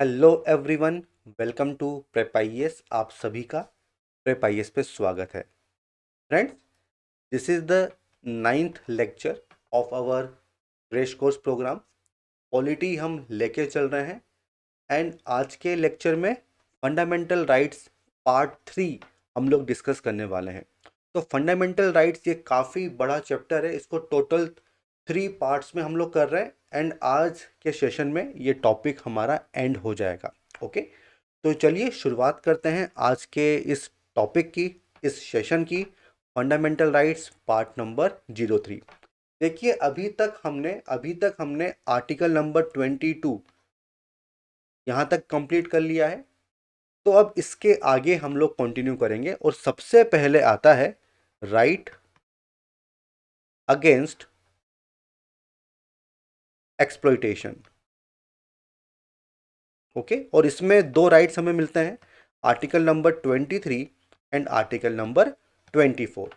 Hello everyone, welcome to Prep IAS. आप सभी का प्रेप आईएएस पे स्वागत है। Friends, this is the 9th lecture of our crash course program. Polity हम लेके चल रहे हैं एंड आज के लेक्चर में फंडामेंटल राइट्स पार्ट 3 हम लोग डिस्कस करने वाले हैं। तो फंडामेंटल राइट्स ये काफ़ी बड़ा चैप्टर है, इसको टोटल 3 पार्ट्स में हम लोग कर रहे हैं एंड आज के सेशन में ये टॉपिक हमारा एंड हो जाएगा। ओके, तो चलिए शुरुआत करते हैं आज के इस टॉपिक की, इस सेशन की। Fundamental rights part number 03। देखिए, अभी तक हमने आर्टिकल नंबर 22 यहाँ तक कंप्लीट कर लिया है। तो अब इसके आगे हम लोग कंटिन्यू करेंगे और सबसे पहले आता है राइट अगेंस्ट एक्सप्लॉइटेशन। ओके, और इसमें दो राइट्स हमें मिलते हैं, article number 23 and article number 24।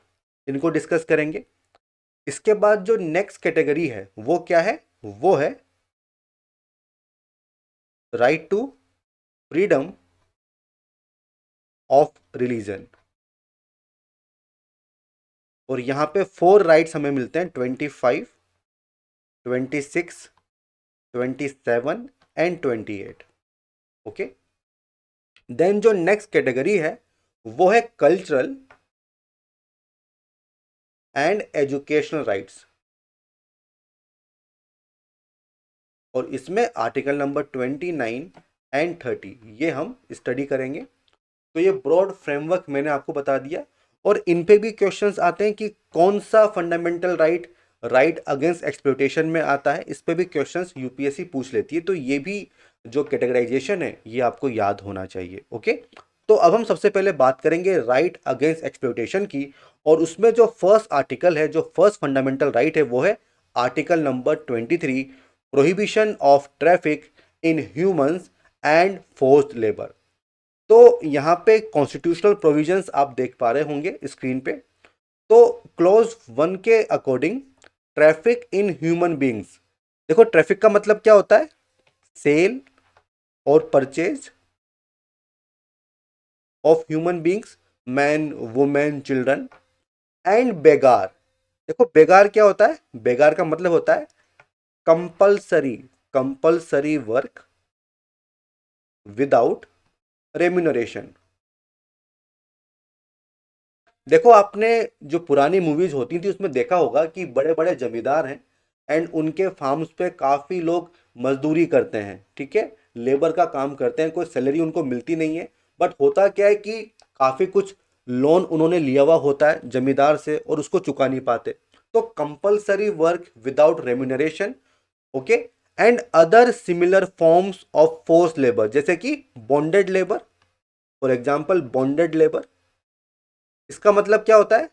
इनको डिस्कस करेंगे। इसके बाद जो नेक्स्ट कैटेगरी है वो क्या है? वो है right to freedom of religion. और यहां पे 4 राइट्स हमें मिलते हैं, 25, 26, 27 एंड 28। ओके, देन जो नेक्स्ट कैटेगरी है वो है कल्चरल एंड एजुकेशनल राइट्स। और इसमें आर्टिकल नंबर 29 एंड 30 ये हम स्टडी करेंगे। तो ये ब्रॉड फ्रेमवर्क मैंने आपको बता दिया। और इन पे भी क्वेश्चंस आते हैं कि कौन सा फंडामेंटल राइट अगेंस्ट एक्सप्लॉइटेशन में आता है। इस पे भी क्वेश्चंस यूपीएससी पूछ लेती है। तो ये भी जो कैटेगराइजेशन है ये आपको याद होना चाहिए। ओके, तो अब हम सबसे पहले बात करेंगे राइट अगेंस्ट एक्सप्लॉइटेशन की। और उसमें जो फर्स्ट आर्टिकल है, जो फर्स्ट फंडामेंटल राइट है, वो है article number 23, prohibition of traffic in humans and forced labour. तो यहाँ पे कॉन्स्टिट्यूशनल प्रोविजंस आप देख पा रहे होंगे स्क्रीन पे। तो क्लॉज 1 के according traffic in human beings. देखो, ट्रैफिक का मतलब क्या होता है? सेल और purchase of human beings, man, women, children and beggar. देखो, बेगार क्या होता है? बेगार का मतलब होता है compulsory compulsory work without remuneration. देखो, आपने जो पुरानी मूवीज होती थी उसमें देखा होगा कि बड़े बड़े जमींदार हैं एंड उनके फार्म्स पे काफ़ी लोग मजदूरी करते हैं, ठीक है, लेबर का काम करते हैं, कोई सैलरी उनको मिलती नहीं है। बट होता क्या है कि काफ़ी कुछ लोन उन्होंने लिया हुआ होता है जमींदार से और उसको चुका नहीं पाते। तो compulsory work without remuneration, okay, and other similar forms of force labour, जैसे कि bonded labour. For example, bonded labour, इसका मतलब क्या होता है?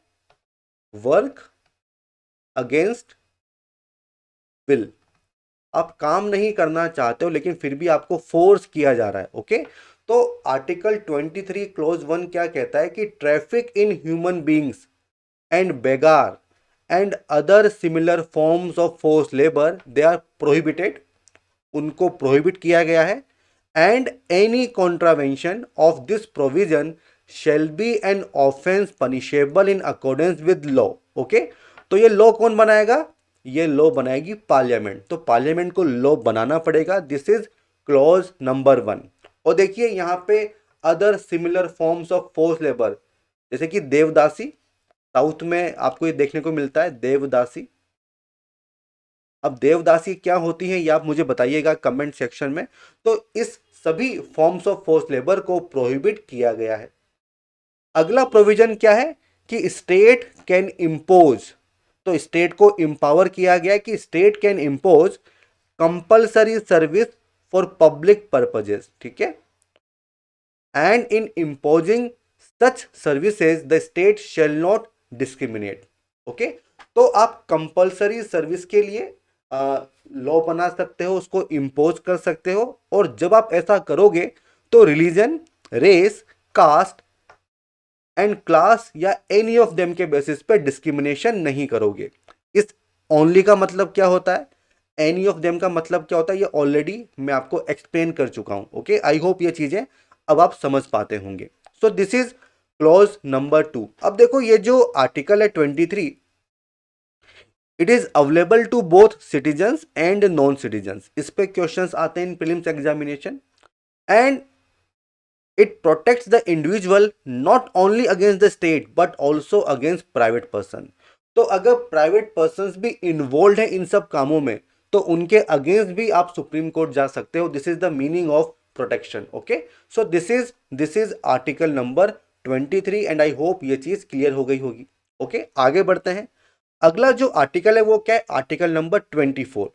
Work against will. आप काम नहीं करना चाहते हो लेकिन फिर भी आपको फोर्स किया जा रहा है। ओके, तो आर्टिकल 23 क्लोज 1 क्या कहता है कि traffic in human beings and beggar and other similar forms of force labour they are prohibited. उनको प्रोहिबिट किया गया है। And any contravention of this provision shall be an offence punishable in accordance with law. Okay, तो ये law कौन बनाएगा? ये law बनाएगी पार्लियामेंट। तो पार्लियामेंट को लॉ बनाना पड़ेगा। This is clause number 1। और देखिए यहाँ पे other similar forms of force labour, जैसे कि देवदासी, साउथ में आपको ये देखने को मिलता है, देवदासी। अब देवदासी क्या होती है ये आप मुझे बताइएगा कमेंट सेक्शन में। तो इस सभी फॉर्म्स ऑफ फोर्स लेबर को प्रोहिबिट किया गया है। अगला प्रोविजन क्या है कि स्टेट कैन इम्पोज। तो स्टेट को इंपावर किया गया है कि state can impose compulsory service for public purposes, ठीक है, and in imposing such services the state shall not discriminate. Okay, तो आप कंपल्सरी सर्विस के लिए लॉ बना सकते हो, उसको इम्पोज कर सकते हो। और जब आप ऐसा करोगे तो religion, race, caste and class या एनी ऑफ देम के बेसिस पे डिस्क्रिमिनेशन नहीं करोगे। इस ओनली का मतलब क्या होता है? एनी ऑफ देम का मतलब क्या होता है ये ऑलरेडी मैं आपको एक्सप्लेन कर चुका हूं। ओके, आई होप ये चीजें अब आप समझ पाते होंगे। So this is clause number 2। अब देखो ये जो आर्टिकल है 23, it is available to both citizens and non citizens. इस पे क्वेश्चंस आते हैं in prelims examination. And it protects the individual not only against the state but also against private person. तो अगर प्राइवेट पर्सन भी involve है इन सब कामों में तो उनके अगेंस्ट भी आप सुप्रीम कोर्ट जा सकते हो। This is the meaning of protection. Okay, so this is article number 23 and I hope ये चीज क्लियर हो गई होगी। ओके, आगे बढ़ते हैं। अगला जो आर्टिकल है वो क्या है, आर्टिकल नंबर 24,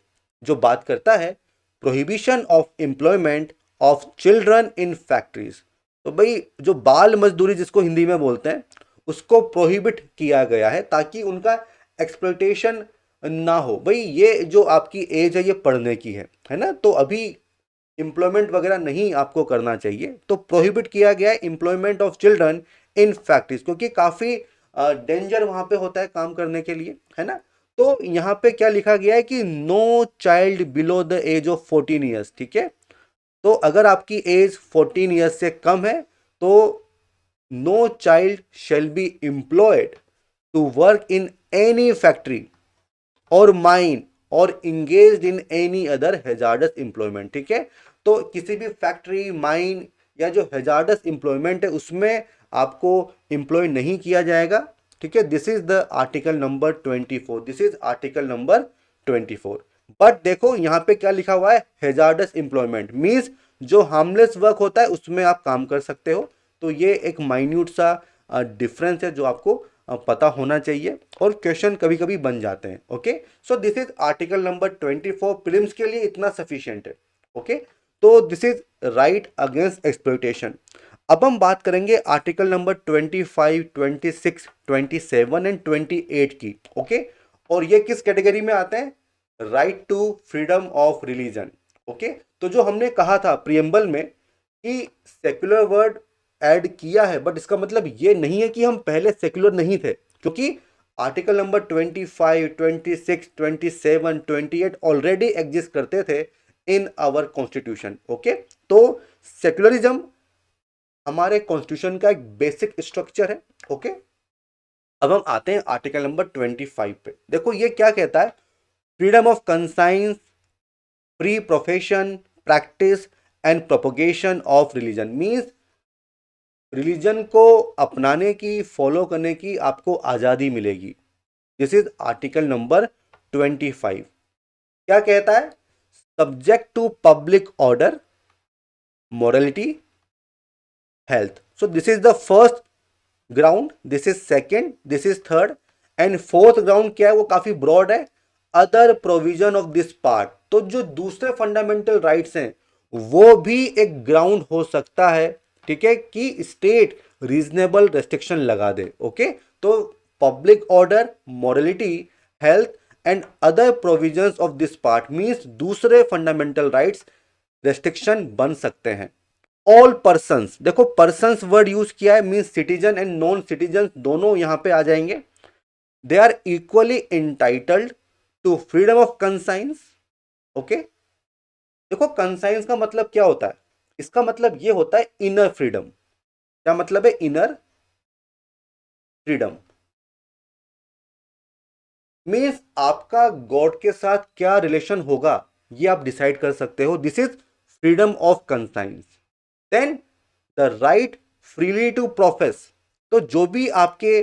जो बात करता है prohibition of employment of children in factories. तो भाई जो बाल मजदूरी जिसको हिंदी में बोलते हैं उसको प्रोहिबिट किया गया है ताकि उनका एक्सप्लॉयटेशन ना हो। भाई ये जो आपकी एज है ये पढ़ने की है ना, तो अभी एम्प्लॉयमेंट वगैरह नहीं आपको करना चाहिए। तो प्रोहिबिट किया गया है employment of children in factories, क्योंकि काफी डेंजर वहां पे होता है काम करने के लिए, है ना। तो यहाँ पे क्या लिखा गया है कि no child below the age of 14 years. ठीक है, तो अगर आपकी एज 14 ईयर्स से कम है तो no child shall be employed to work in any factory और माइन और engaged in any other hazardous employment. ठीक है, तो किसी भी फैक्ट्री, माइन या जो हैजार्डस एम्प्लॉयमेंट है उसमें आपको एम्प्लॉय नहीं किया जाएगा। ठीक है, this is the article number 24। This is article number 24। But देखो यहाँ पे क्या लिखा हुआ है, हैजार्डस एम्प्लॉयमेंट मीन्स जो हार्मलेस वर्क होता है उसमें आप काम कर सकते हो। तो ये एक माइन्यूट सा डिफरेंस है जो आपको पता होना चाहिए और क्वेश्चन कभी कभी बन जाते हैं। Okay, so this is article number 24। Prelims के लिए इतना सफिशिएंट है। ओके, तो this is right against exploitation. अब हम बात करेंगे आर्टिकल नंबर 25, 26, 27 एंड 28 की। ओके, और ये किस कैटेगरी में आते हैं, right to freedom of religion. Okay, तो जो हमने कहा था प्रियम्बल में कि सेक्युलर वर्ड ऐड किया है, बट इसका मतलब ये नहीं है कि हम पहले सेक्युलर नहीं थे, क्योंकि आर्टिकल नंबर 25, 26, 27, 28 ऑलरेडी एग्जिस्ट करते थे इन आवर कॉन्स्टिट्यूशन। ओके, तो सेक्युलरिज्म हमारे कॉन्स्टिट्यूशन का एक बेसिक स्ट्रक्चर है। ओके, अब हम आते हैं आर्टिकल नंबर 25 पे। देखो ये क्या कहता है, freedom of conscience, free profession, practice and propagation of religion. Means religion को अपनाने की, फॉलो करने की आपको आज़ादी मिलेगी। This is article number 25। क्या कहता है, subject to public order, morality, health. So this is the first ground, this is second, this is third and fourth ground क्या है, वो काफी ब्रॉड है, other provision of this part. तो जो दूसरे फंडामेंटल राइट्स हैं वो भी एक ग्राउंड हो सकता है। ठीक है, कि स्टेट रीजनेबल रेस्ट्रिक्शन लगा दे। ओके, तो public order, morality, health and other provisions of this part means दूसरे फंडामेंटल राइट्स रेस्ट्रिक्शन बन सकते हैं। ऑल पर्सन्स, देखो पर्सन्स वर्ड यूज किया है, means citizen and non citizen दोनों यहां पे आ जाएंगे। They are equally entitled to freedom of conscience. Okay, देखो कंसाइंस का मतलब क्या होता है, इसका मतलब ये होता है इनर फ्रीडम। क्या मतलब है इनर फ्रीडम, मीन्स आपका गॉड के साथ क्या रिलेशन होगा ये आप डिसाइड कर सकते हो। This is freedom of conscience. Then the right freely to profess, तो जो भी आपके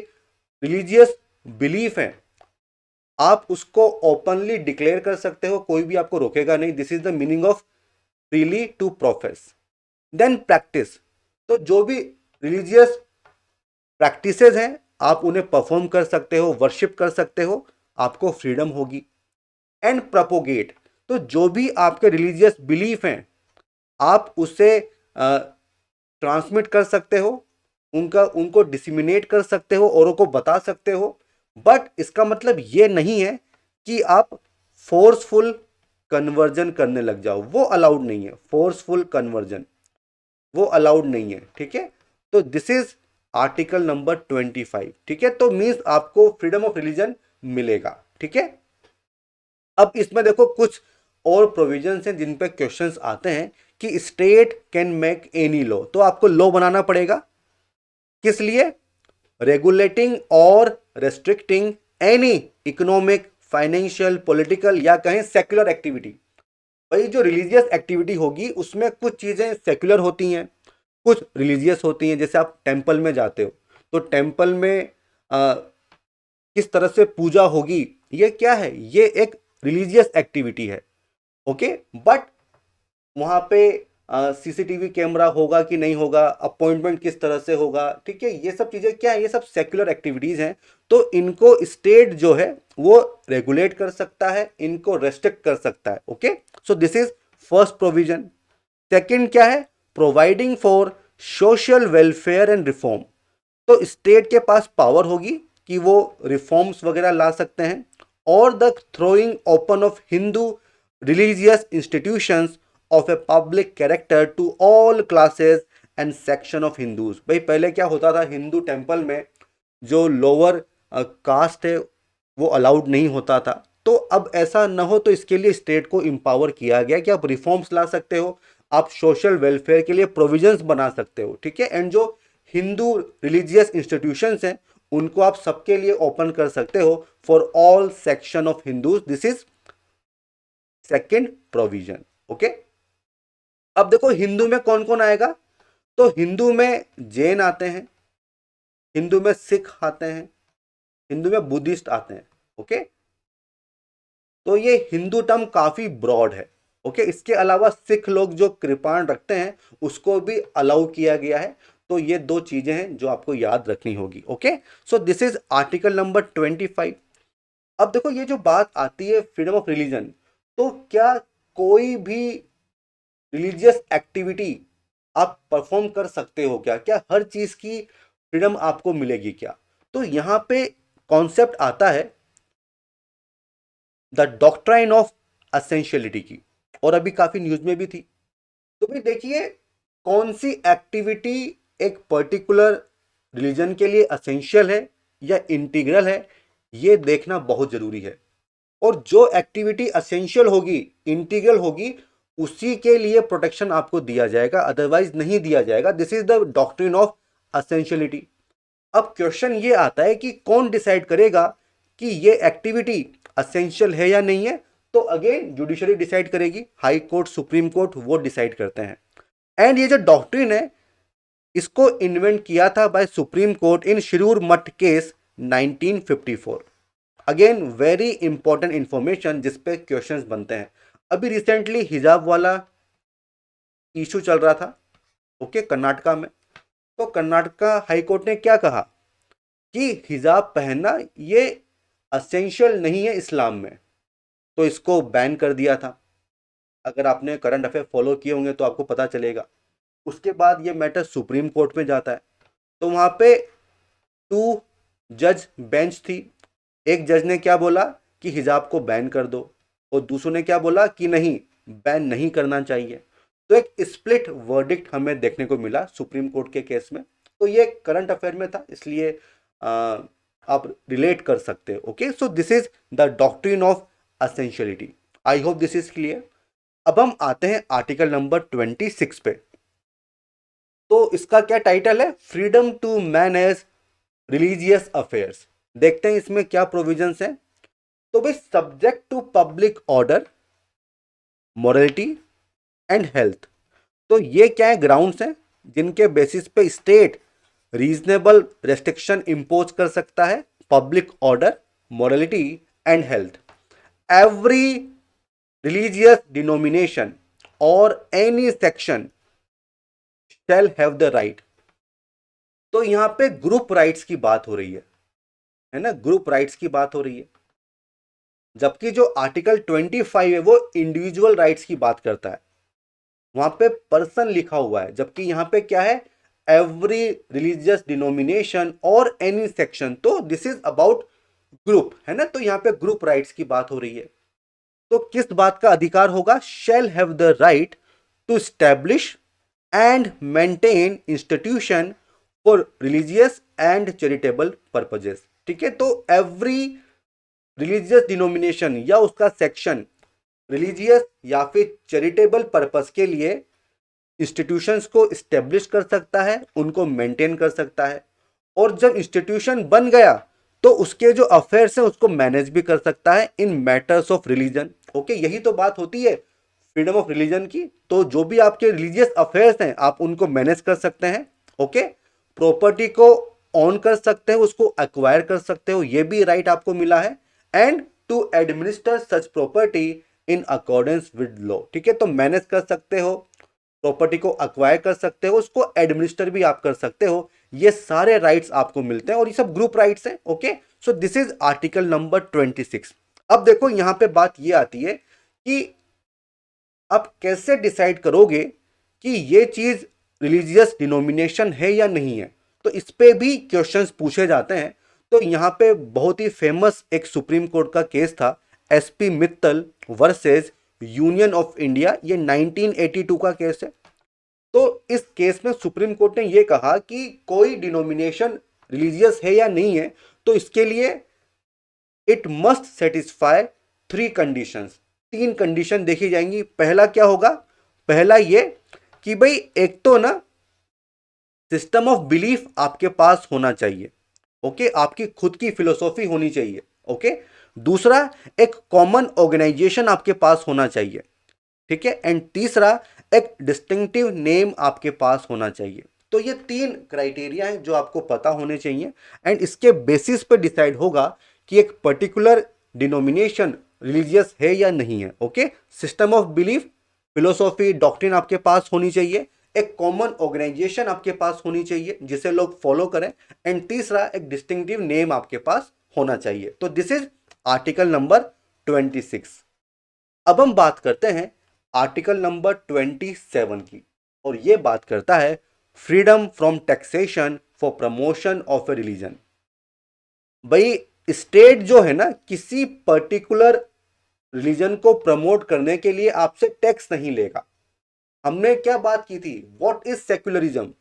रिलीजियस बिलीफ हैं आप उसको ओपनली डिक्लेयर कर सकते हो, कोई भी आपको रोकेगा नहीं। This is the meaning of freely to profess. Then practice, तो जो भी रिलीजियस प्रैक्टिसेस हैं आप उन्हें परफॉर्म कर सकते हो, वर्शिप कर सकते हो, आपको फ्रीडम होगी। एंड प्रोपोगेट, तो जो भी आपके रिलीजियस बिलीफ हैं आप उसे ट्रांसमिट कर सकते हो, उनको डिसिमिनेट कर सकते हो, औरों को बता सकते हो। बट इसका मतलब ये नहीं है कि आप फोर्सफुल कन्वर्जन करने लग जाओ, वो अलाउड नहीं है। फोर्सफुल कन्वर्जन वो अलाउड नहीं है। ठीक है, तो दिस इज आर्टिकल नंबर 25। ठीक है, तो मीन्स आपको फ्रीडम ऑफ रिलीजन मिलेगा। ठीक है, अब इसमें देखो कुछ और प्रोविजंस हैं जिन पे क्वेश्चंस आते हैं कि state can make any law, तो आपको लॉ बनाना पड़ेगा किस लिए? रेगुलेटिंग और restricting any economic, financial, political या कहें सेक्युलर एक्टिविटी। भाई जो रिलीजियस एक्टिविटी होगी उसमें कुछ चीजें सेक्युलर होती हैं, कुछ रिलीजियस होती हैं। जैसे आप टेंपल में जाते हो तो टेंपल में किस तरह से पूजा होगी, ये क्या है? ये एक रिलीजियस एक्टिविटी है। ओके, बट वहां पे सीसीटीवी कैमरा होगा कि नहीं होगा, अपॉइंटमेंट किस तरह से होगा, ठीक है, ये सब चीजें क्या है? ये सब सेक्युलर एक्टिविटीज हैं। तो इनको स्टेट जो है वो रेगुलेट कर सकता है, इनको रेस्ट्रिक्ट कर सकता है। Okay, so this is first provision. Second क्या है? Providing for social welfare and reform. तो स्टेट के पास पावर होगी कि वो रिफॉर्म्स वगैरह ला सकते हैं। और the throwing open of Hindu religious institutions of a public character to all classes and section of Hindus. भाई पहले क्या होता था, हिंदू टेम्पल में जो लोअर कास्ट है वो अलाउड नहीं होता था। तो अब ऐसा न हो, तो इसके लिए स्टेट को एम्पावर किया गया कि आप रिफॉर्म्स ला सकते हो, आप सोशल वेलफेयर के लिए प्रोविजंस बना सकते हो, ठीक है। एंड जो हिंदू रिलीजियस इंस्टीट्यूशंस हैं उनको आप सबके लिए ओपन कर सकते हो for all section of Hindus. This is second provision. Okay, अब देखो हिंदू में कौन कौन आएगा। तो हिंदू में जैन आते हैं, हिंदू में सिख आते हैं, हिंदू में बुद्धिस्ट आते हैं। ओके, तो ये हिंदू टर्म काफी ब्रॉड है। ओके, इसके अलावा सिख लोग जो कृपाण रखते हैं उसको भी अलाउ किया गया है। तो ये दो चीजें हैं जो आपको याद रखनी होगी। Okay, so this is article number 25। अब देखो ये जो बात आती है फ्रीडम ऑफ रिलीजन, तो क्या कोई भी रिलीजियस एक्टिविटी आप परफॉर्म कर सकते हो क्या? क्या हर चीज की फ्रीडम आपको मिलेगी क्या? तो यहां पे कॉन्सेप्ट आता है द डॉक्ट्राइन ऑफ असेंशियलिटी की, और अभी काफी न्यूज में भी थी। तो भाई देखिए कौन सी एक्टिविटी एक पर्टिकुलर रिलीजन के लिए असेंशियल है या इंटीग्रल है, ये देखना बहुत जरूरी है। और जो एक्टिविटी असेंशियल होगी, इंटीग्रल होगी, उसी के लिए प्रोटेक्शन आपको दिया जाएगा, अदरवाइज नहीं दिया जाएगा। This is the doctrine of essentiality. अब क्वेश्चन ये आता है कि कौन डिसाइड करेगा कि ये एक्टिविटी असेंशियल है या नहीं है? तो अगेन जुडिशरी डिसाइड करेगी, हाई कोर्ट, सुप्रीम कोर्ट वो डिसाइड करते हैं। एंड ये जो डॉक्ट्रिन है इसको इन्वेंट किया था बाय सुप्रीम कोर्ट इन शिरूर मठ case 1954। Again very important information जिस पे क्वेश्चंस बनते हैं। अभी रिसेंटली हिजाब वाला इशू चल रहा था, ओके, कर्नाटका में। तो कर्नाटका हाई कोर्ट ने क्या कहा कि हिजाब पहनना ये असेंशियल नहीं है इस्लाम में, तो इसको बैन कर दिया था। अगर आपने करंट अफेयर फॉलो किए होंगे तो आपको पता चलेगा। उसके बाद ये मैटर सुप्रीम कोर्ट में जाता है। तो वहां पे 2 जज बेंच थी। एक जज ने क्या बोला कि हिजाब को बैन कर दो, और दूसरों ने क्या बोला कि नहीं, बैन नहीं करना चाहिए। तो एक स्प्लिट वर्डिक्ट हमें देखने को मिला सुप्रीम कोर्ट के केस में। तो ये करंट अफेयर में था, इसलिए आप रिलेट कर सकते हो। Okay, so this is the doctrine of essentiality. I hope this is clear. अब हम आते हैं आर्टिकल नंबर 26 पे। तो इसका क्या टाइटल है? Freedom to manage religious affairs. देखते हैं इसमें क्या प्रोविजंस हैं। तो भाई subject to public order, morality and health. तो ये क्या है? ग्राउंड्स हैं जिनके बेसिस पे स्टेट रीजनेबल रेस्ट्रिक्शन इंपोज कर सकता है public order, morality and health. Every religious denomination और any section shall have the right. तो यहां पे ग्रुप राइट्स की बात हो रही है ना, ग्रुप राइट्स की बात हो रही है। जबकि जो आर्टिकल 25 है वो इंडिविजुअल राइट्स की बात करता है, वहां पे पर्सन लिखा हुआ है। जबकि यहां पे क्या है? एवरी रिलीजियस डिनोमिनेशन और एनी सेक्शन। तो दिस इज अबाउट ग्रुप, है ना। तो यहां पे ग्रुप राइट्स की बात हो रही है। तो किस बात का अधिकार होगा? Shall have the right to establish and maintain institution for religious and charitable purposes. ठीक है, तो एवरी रिलीजियस डिनोमिनेशन या उसका सेक्शन रिलीजियस या फिर चैरिटेबल पर्पस के लिए इंस्टीट्यूशंस को इस्टेब्लिश कर सकता है, उनको मेंटेन कर सकता है, और जब इंस्टीट्यूशन बन गया तो उसके जो अफेयर्स हैं उसको मैनेज भी कर सकता है इन मैटर्स ऑफ रिलीजन। ओके, यही तो बात होती है फ्रीडम ऑफ रिलीजन की। तो जो भी आपके रिलीजियस अफेयर्स हैं आप उनको मैनेज कर सकते हैं। ओके, प्रॉपर्टी को ऑन कर सकते हो, उसको एक्वायर कर सकते हो, ये भी राइट आपको मिला है। And to administer such property in accordance with law. ठीक है, तो मैनेज कर सकते हो, प्रॉपर्टी को अक्वायर कर सकते हो, उसको एडमिनिस्टर भी आप कर सकते हो। ये सारे राइट्स आपको मिलते हैं और ये सब ग्रुप राइट्स हैं। Okay, so this is article number 26। अब देखो यहां पे बात ये आती है कि आप कैसे डिसाइड करोगे कि ये चीज रिलीजियस डिनोमिनेशन है या नहीं है। तो इस पे भी क्वेश्चंस पूछे जाते हैं। तो यहाँ पे बहुत ही फेमस एक सुप्रीम कोर्ट का केस था, SP Mittal versus union of India. ये 1982 का केस है। तो इस केस में सुप्रीम कोर्ट ने यह कहा कि कोई डिनोमिनेशन रिलीजियस है या नहीं है तो इसके लिए it must satisfy 3 conditions. 3 condition देखी जाएंगी। पहला क्या होगा? पहला ये कि भाई एक तो ना सिस्टम ऑफ बिलीफ आपके पास होना चाहिए। ओके, आपकी खुद की फिलोसॉफी होनी चाहिए। ओके, दूसरा एक कॉमन ऑर्गेनाइजेशन आपके पास होना चाहिए। ठीक है, एंड तीसरा एक डिस्टिंक्टिव नेम आपके पास होना चाहिए। तो ये 3 क्राइटेरिया हैं जो आपको पता होने चाहिए एंड इसके बेसिस पे डिसाइड होगा कि एक पर्टिकुलर डिनोमिनेशन रिलीजियस है या नहीं है। Okay, system of belief, philosophy, doctrine आपके पास होनी चाहिए, एक कॉमन ऑर्गेनाइजेशन आपके पास होनी चाहिए जिसे लोग फॉलो करें, एंड तीसरा एक डिस्टिंक्टिव नेम आपके पास होना चाहिए। तो दिस इज आर्टिकल नंबर 26। अब हम बात करते हैं आर्टिकल नंबर 27 की, और यह बात करता है freedom from taxation for promotion of A religion. भाई स्टेट जो है ना किसी पर्टिकुलर रिलीजन को प्रमोट करने के लिए आपसे टैक्स नहीं लेगा। हमने क्या बात की थी, व्हाट इज सेक्युलरिज्म।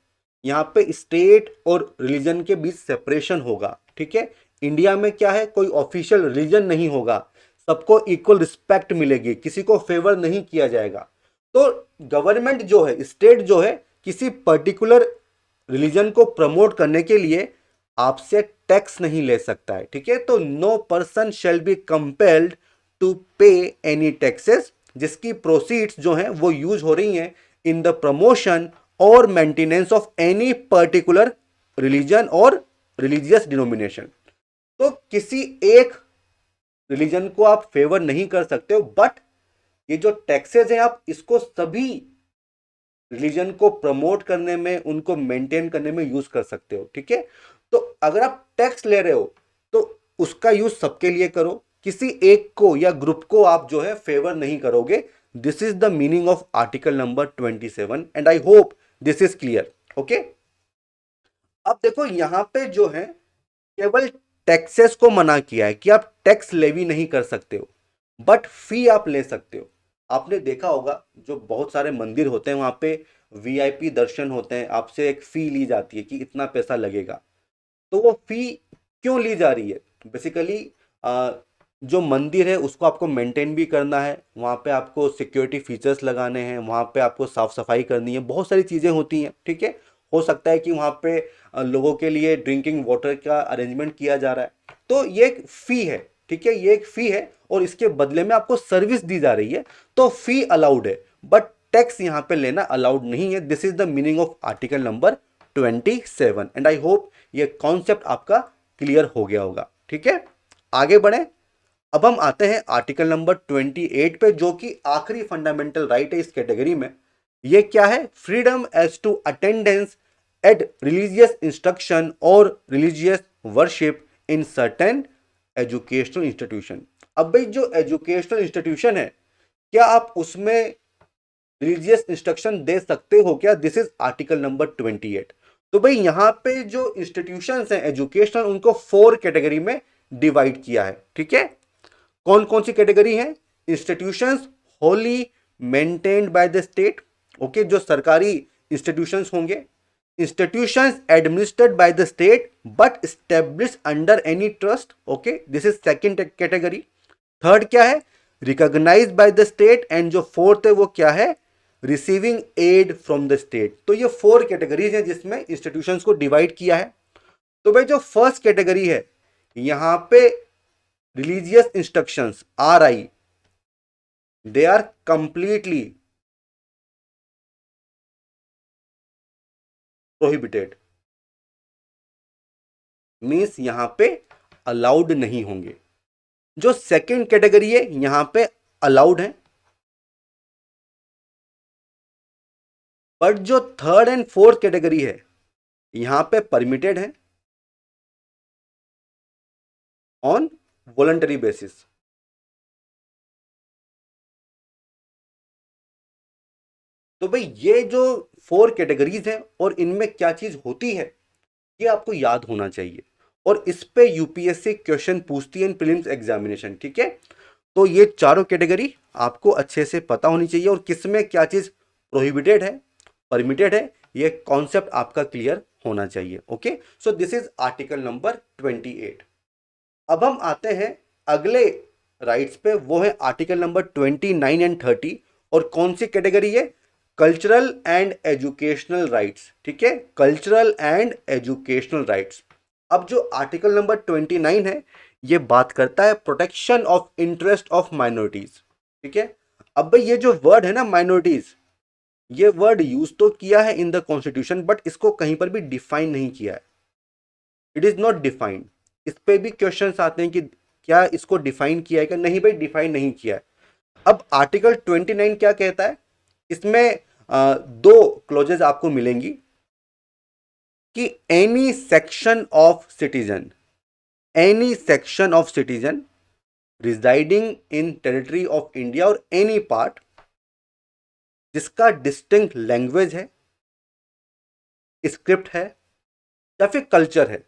यहां पे स्टेट और रिलीजन के बीच सेपरेशन होगा। ठीक है, इंडिया में क्या है, कोई ऑफिशियल रिलीजन नहीं होगा, सबको इक्वल रिस्पेक्ट मिलेगी, किसी को फेवर नहीं किया जाएगा। तो गवर्नमेंट जो है, स्टेट जो है, किसी पर्टिकुलर रिलीजन को प्रमोट करने के लिए आपसे टैक्स नहीं ले सकता है। ठीक है, तो no person shall be compelled to pay any taxes जिसकी प्रोसीड्स जो हैं वो यूज हो रही हैं इन द प्रमोशन और maintenance of any particular religion और रिलीजियस डिनोमिनेशन। तो किसी एक रिलीजन को आप फेवर नहीं कर सकते हो, बट ये जो टैक्सेस हैं आप इसको सभी रिलीजन को प्रमोट करने में, उनको मेंटेन करने में यूज कर सकते हो। ठीक है, तो अगर आप टैक्स ले रहे हो तो उसका यूज सबके लिए करो, किसी एक को या ग्रुप को आप जो है फेवर नहीं करोगे। This is the meaning of article number 27 and I hope this is clear. Okay, अब देखो यहां पे जो है केवल टैक्सेस को मना किया है कि आप टैक्स लेवी नहीं कर सकते हो, बट फी आप ले सकते हो। आपने देखा होगा जो बहुत सारे मंदिर होते हैं वहां पे वीआईपी दर्शन होते हैं, आपसे एक फी ली जाती है कि इतना पैसा लगेगा। तो वो फी क्यों ली जा रही है? बेसिकली जो मंदिर है उसको आपको मेंटेन भी करना है, वहाँ पे आपको सिक्योरिटी फीचर्स लगाने हैं, वहाँ पे आपको साफ सफाई करनी है, बहुत सारी चीज़ें होती हैं। ठीक है, हो सकता है कि वहाँ पे लोगों के लिए ड्रिंकिंग वाटर का अरेंजमेंट किया जा रहा है। तो ये एक फ़ी है। ठीक है, ये एक फ़ी है और इसके बदले में आपको सर्विस दी जा रही है, तो फ़ी अलाउड है, बट टैक्स यहाँ पे लेना अलाउड नहीं है। This is the meaning of article number 27 and I hope ये कॉन्सेप्ट आपका क्लियर हो गया होगा। ठीक है, आगे बढ़े। अब हम आते हैं आर्टिकल नंबर 28 पे, जो कि आखिरी फंडामेंटल राइट है इस कैटेगरी में। ये क्या है? Freedom as to attendance at religious instruction और religious worship in certain educational institution. अब भाई जो एजुकेशनल इंस्टीट्यूशन है, क्या आप उसमें रिलीजियस इंस्ट्रक्शन दे सकते हो क्या? This is article number 28। तो भाई यहां पे जो इंस्टीट्यूशंस हैं एजुकेशनल, उनको 4 कैटेगरी में डिवाइड किया है। ठीक है, कौन कौन सी कैटेगरी है? Institutions wholly maintained by the state. Okay, जो सरकारी इंस्टीट्यूशंस होंगे। Institutions administered by the state but established under any trust. Okay, this is second category. Third क्या है? Recognised by the state, and जो फोर्थ है वो क्या है, receiving aid from the state. तो ये 4 कैटेगरीज हैं जिसमें इंस्टीट्यूशंस को डिवाइड किया है। तो भाई जो फर्स्ट कैटेगरी है यहां पे religious instructions RI, they are completely prohibited, means यहां पे अलाउड नहीं होंगे। जो सेकंड कैटेगरी है यहां पे अलाउड है, बट जो थर्ड एंड फोर्थ कैटेगरी है यहां पे परमिटेड है ऑन वॉलंटरी बेसिस। तो भाई ये जो 4 कैटेगरीज हैं और इनमें क्या चीज होती है ये आपको याद होना चाहिए, और इस पे यूपीएससी क्वेश्चन पूछती है इन प्रीलिम्स एग्जामिनेशन, ठीक है। तो ये चारों कैटेगरी आपको अच्छे से पता होनी चाहिए, और किसमें क्या चीज प्रोहिबिटेड है, परमिटेड है, ये कॉन्सेप्ट आपका क्लियर होना चाहिए। Okay, so this is article number 28। अब हम आते हैं अगले राइट्स पे, वो है आर्टिकल नंबर 29 एंड 30। और कौन सी कैटेगरी है, कल्चरल एंड एजुकेशनल राइट्स, ठीक है, कल्चरल एंड एजुकेशनल राइट्स। अब जो आर्टिकल नंबर 29 है ये बात करता है protection of interest of minorities, ठीक है। अब भाई ये जो वर्ड है ना माइनॉरिटीज, ये वर्ड यूज तो किया है इन द कॉन्स्टिट्यूशन, बट इसको कहीं पर भी डिफाइन नहीं किया है, इट इज नॉट डिफाइंड। इस पे भी क्वेश्चंस आते हैं कि क्या इसको डिफाइन किया है, क्या नहीं भाई डिफाइन नहीं किया है। अब आर्टिकल 29 क्या कहता है, इसमें दो क्लोजेज आपको मिलेंगी कि any section of citizen, any section of citizen residing in territory of India और एनी पार्ट जिसका डिस्टिंक्ट लैंग्वेज है, स्क्रिप्ट है या फिर कल्चर है,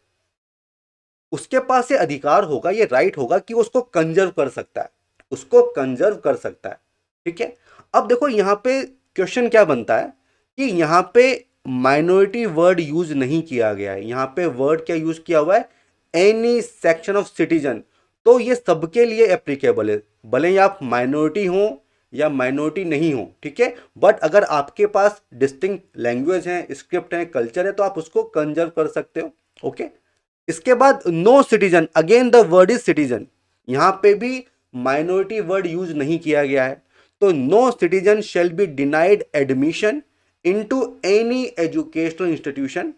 उसके पास ये अधिकार होगा, ये राइट होगा कि उसको कंजर्व कर सकता है, उसको कंजर्व कर सकता है, ठीक है। अब देखो यहां पे क्वेश्चन क्या बनता है कि यहां पे माइनॉरिटी वर्ड यूज नहीं किया गया है, यहां पे वर्ड क्या यूज किया हुआ है, एनी सेक्शन ऑफ सिटीजन। तो ये सबके लिए एप्लीकेबल है, भले ही आप माइनॉरिटी हो या माइनॉरिटी नहीं हो, ठीक है। बट अगर आपके पास डिस्टिंक्ट लैंग्वेज है, स्क्रिप्ट है, कल्चर है, तो आप उसको कंजर्व कर सकते हो। ओके, इसके बाद no citizen, again the word is citizen, यहां पे भी माइनॉरिटी वर्ड यूज नहीं किया गया है। तो no citizen shall be denied admission into any educational institution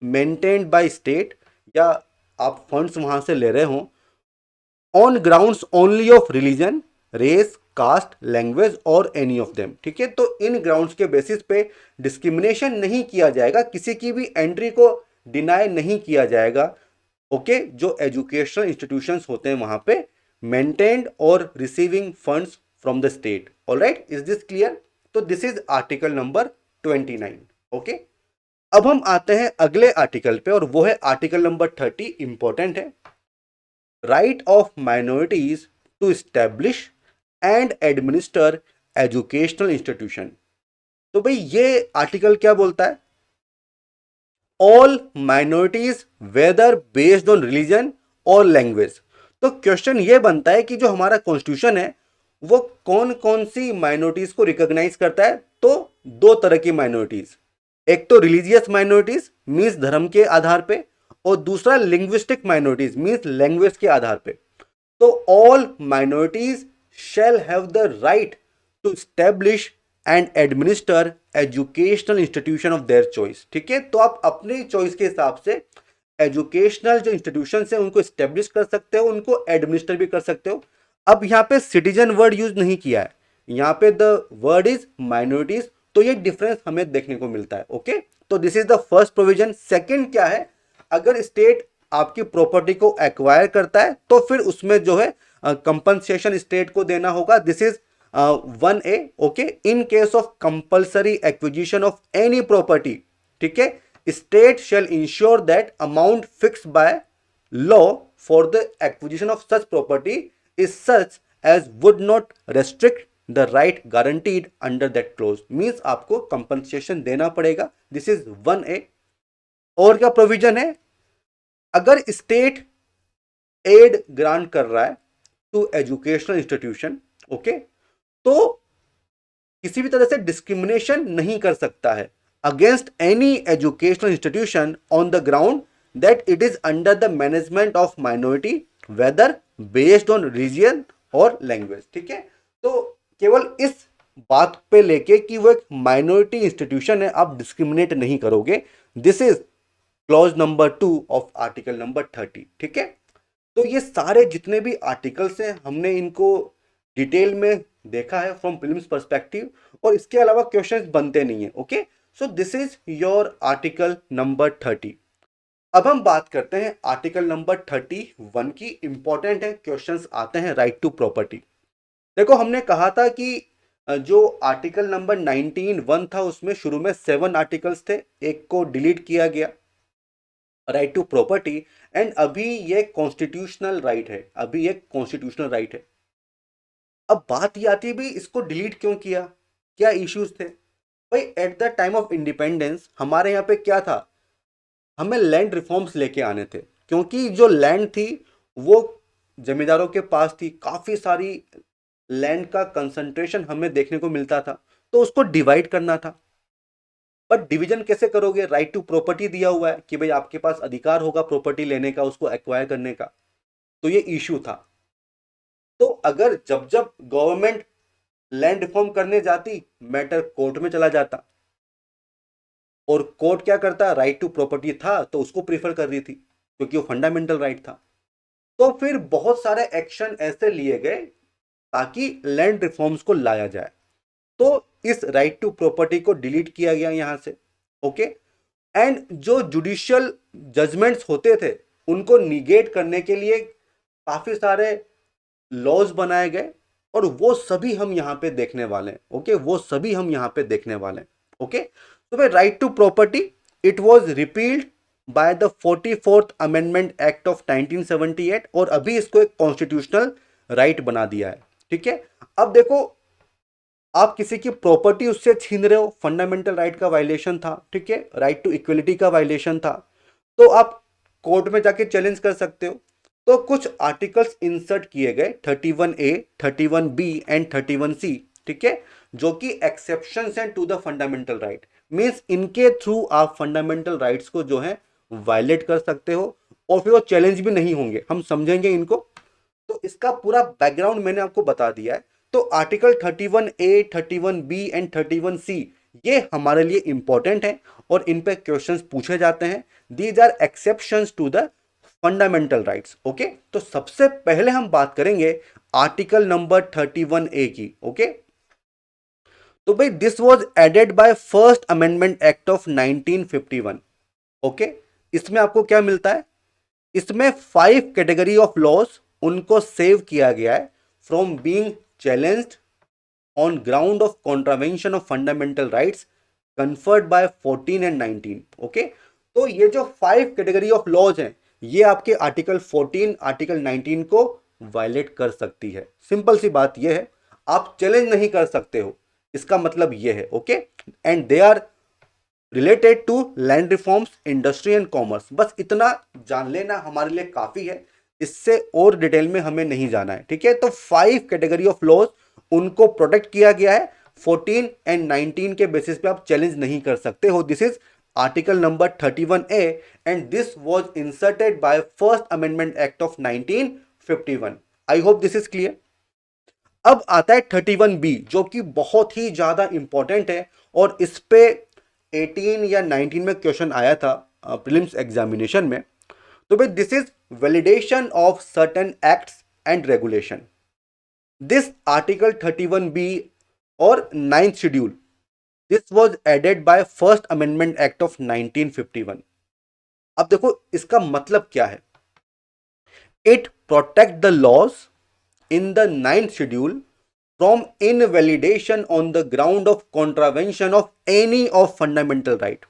maintained by state, या आप फंड्स वहां से ले रहे हो, on grounds only of religion, race, caste, language और एनी ऑफ देम, ठीक है। तो इन ग्राउंड्स के बेसिस पे डिस्क्रिमिनेशन नहीं किया जाएगा, किसी की भी एंट्री को डिनाई नहीं किया जाएगा। ओके, जो एजुकेशनल इंस्टीट्यूशंस होते हैं वहां पे मेंटेन्ड और receiving funds from the state. Alright, is this clear? तो this is article number 29। Okay, अब हम आते हैं अगले आर्टिकल पे, और वो है आर्टिकल नंबर 30। इंपॉर्टेंट है, right of minorities to establish and administer educational institution. तो भाई ये आर्टिकल क्या बोलता है, all minorities whether based on religion और लैंग्वेज। तो क्वेश्चन ये बनता है कि जो हमारा कॉन्स्टिट्यूशन है वो कौन कौन सी माइनॉरिटीज को रिकॉग्नाइज करता है। तो दो तरह की माइनॉरिटीज, एक तो रिलीजियस माइनॉरिटीज मीन्स धर्म के आधार पे, और दूसरा लिंग्विस्टिक माइनॉरिटीज मीन्स लैंग्वेज के आधार पे। तो all minorities shall have the right to establish and administer educational institution of their choice, ठीक है। तो आप अपने चॉइस के हिसाब से एजुकेशनल जो इंस्टीट्यूशन है उनको स्टेब्लिश कर सकते हो, उनको एडमिनिस्टर भी कर सकते हो। अब यहाँ पे सिटीजन वर्ड यूज नहीं किया है, यहाँ पे द वर्ड इज माइनॉरिटीज, तो ये डिफरेंस हमें देखने को मिलता है। ओके, तो this is the first provision. Second क्या है, अगर स्टेट आपकी प्रॉपर्टी को एक्वायर करता है तो फिर उसमें जो है कंपनसेशन स्टेट को देना होगा। This is 1A। Okay, in case of compulsory acquisition of any property, ठीक है, state shall ensure that amount fixed by law for the acquisition of such property is such as would not restrict the right guaranteed under that clause. Means आपको compensation देना पड़ेगा। This is 1A। और क्या provision है, अगर state add grant कर रहा है टू एजुकेशनल इंस्टीट्यूशन, ओके, तो किसी भी तरह से डिस्क्रिमिनेशन नहीं कर सकता है against any educational institution on the ground that it is under the management of minority whether based on region और लैंग्वेज। ठीक है, तो केवल इस बात पे लेके कि वो एक माइनॉरिटी इंस्टीट्यूशन है आप डिस्क्रिमिनेट नहीं करोगे। This is clause number 2 of article number 30। ठीक है, तो ये सारे जितने भी आर्टिकल्स हैं हमने इनको डिटेल में देखा है फ्रॉम प्रीलिम्स पर्सपेक्टिव, और इसके अलावा क्वेश्चंस बनते नहीं है। Okay, so this is your article number 30। अब हम बात करते हैं आर्टिकल नंबर 31 की। इंपॉर्टेंट है, क्वेश्चंस आते हैं राइट टू प्रॉपर्टी। देखो हमने कहा था कि जो आर्टिकल नंबर 19(1) था उसमें शुरू में 7 आर्टिकल्स थे, एक को डिलीट किया गया, राइट टू प्रॉपर्टी, एंड अभी ये कॉन्स्टिट्यूशनल राइट है, अभी ये कॉन्स्टिट्यूशनल राइट है। अब बात ये आती है भाई इसको डिलीट क्यों किया, क्या इश्यूज थे। भाई at the time of independence हमारे यहाँ पे क्या था, हमें लैंड रिफॉर्म्स लेके आने थे, क्योंकि जो लैंड थी वो जमींदारों के पास थी, काफी सारी लैंड का कंसंट्रेशन हमें देखने को मिलता था, तो उसको डिवाइड करना था। बट डिवीजन कैसे करोगे, राइट टू प्रॉपर्टी दिया हुआ है कि भाई आपके पास अधिकार होगा प्रॉपर्टी लेने का, उसको एक्वायर करने का, तो ये इश्यू था। तो अगर जब जब गवर्नमेंट लैंड रिफॉर्म करने जाती मैटर कोर्ट में चला जाता, और कोर्ट क्या करता, राइट टू प्रॉपर्टी था तो उसको प्रीफर कर रही थी क्योंकि वो फंडामेंटल राइट था। तो फिर बहुत सारे एक्शन ऐसे लिए गए ताकि लैंड रिफॉर्म्स को लाया जाए, तो इस राइट टू प्रॉपर्टी को डिलीट किया गया यहां से। ओके, एंड जो जुडिशियल जजमेंट्स होते थे उनको निगेट करने के लिए काफी सारे लॉज बनाए गए, और वो सभी हम यहां पे देखने वाले हैं। ओके, वो सभी हम यहां पे देखने वाले हैं। ओके, तो भाई right to property it was repealed by the 44th amendment act of 1978, और अभी इसको एक कॉन्स्टिट्यूशनल राइट बना दिया है। ठीक है, अब देखो आप किसी की प्रॉपर्टी उससे छीन रहे हो, फंडामेंटल राइट का वायलेशन था। ठीक है, राइट टू इक्वलिटी का वायलेशन था, तो आप कोर्ट में जाके चैलेंज कर सकते हो। तो कुछ आर्टिकल्स इंसर्ट किए गए 31A, 31B एंड 31C। ठीक है, जो कि एक्सेप्शन हैं to the fundamental right, means इनके थ्रू आप फंडामेंटल राइट्स को जो है वायलेट कर सकते हो, और फिर वो चैलेंज भी नहीं होंगे, हम समझेंगे इनको। तो इसका पूरा बैकग्राउंड मैंने आपको बता दिया है। तो article 31A, 31B and 31C ये हमारे लिए इंपॉर्टेंट है, और इन पे क्वेश्चंस पूछे जाते हैं। These are exceptions to the fundamental rights. Okay, तो सबसे पहले हम बात करेंगे आर्टिकल नंबर 31A की। ओके, तो भाई this was added by first amendment act of 1951। Okay, इसमें आपको क्या मिलता है, इसमें 5 कैटेगरी ऑफ लॉज उनको सेव किया गया है from being challenged on ground of contravention of fundamental rights conferred by 14 and 19। Okay, तो ये जो 5 कैटेगरी ऑफ लॉज हैं ये आपके आर्टिकल 14, आर्टिकल 19 को वायलेट कर सकती है। सिंपल सी बात ये है, आप चैलेंज नहीं कर सकते हो, इसका मतलब ये है। Okay, and they are related to land reforms, industry and commerce. बस इतना जान लेना हमारे लिए काफी है, इससे और डिटेल में हमें नहीं जाना है। ठीक है, तो 5 कैटेगरी ऑफ लॉज उनको प्रोटेक्ट किया गया है, 14 एंड 19 के बेसिस पे आप चैलेंज नहीं कर सकते हो। This is article number 31A and this was inserted by first amendment act of 1951। I hope this is clear. अब आता है 31B जो कि बहुत ही ज्यादा इंपॉर्टेंट है, और इस पे 18 या 19 में क्वेश्चन आया था प्रीलिम्स एग्जामिनेशन में। तो भाई this is validation of certain acts and regulation. This article 31B और 9th schedule, this was added by first amendment act of 1951। अब देखो इसका मतलब क्या है, it protect the laws in the 9th schedule from invalidation on the ground of contravention of any of fundamental right।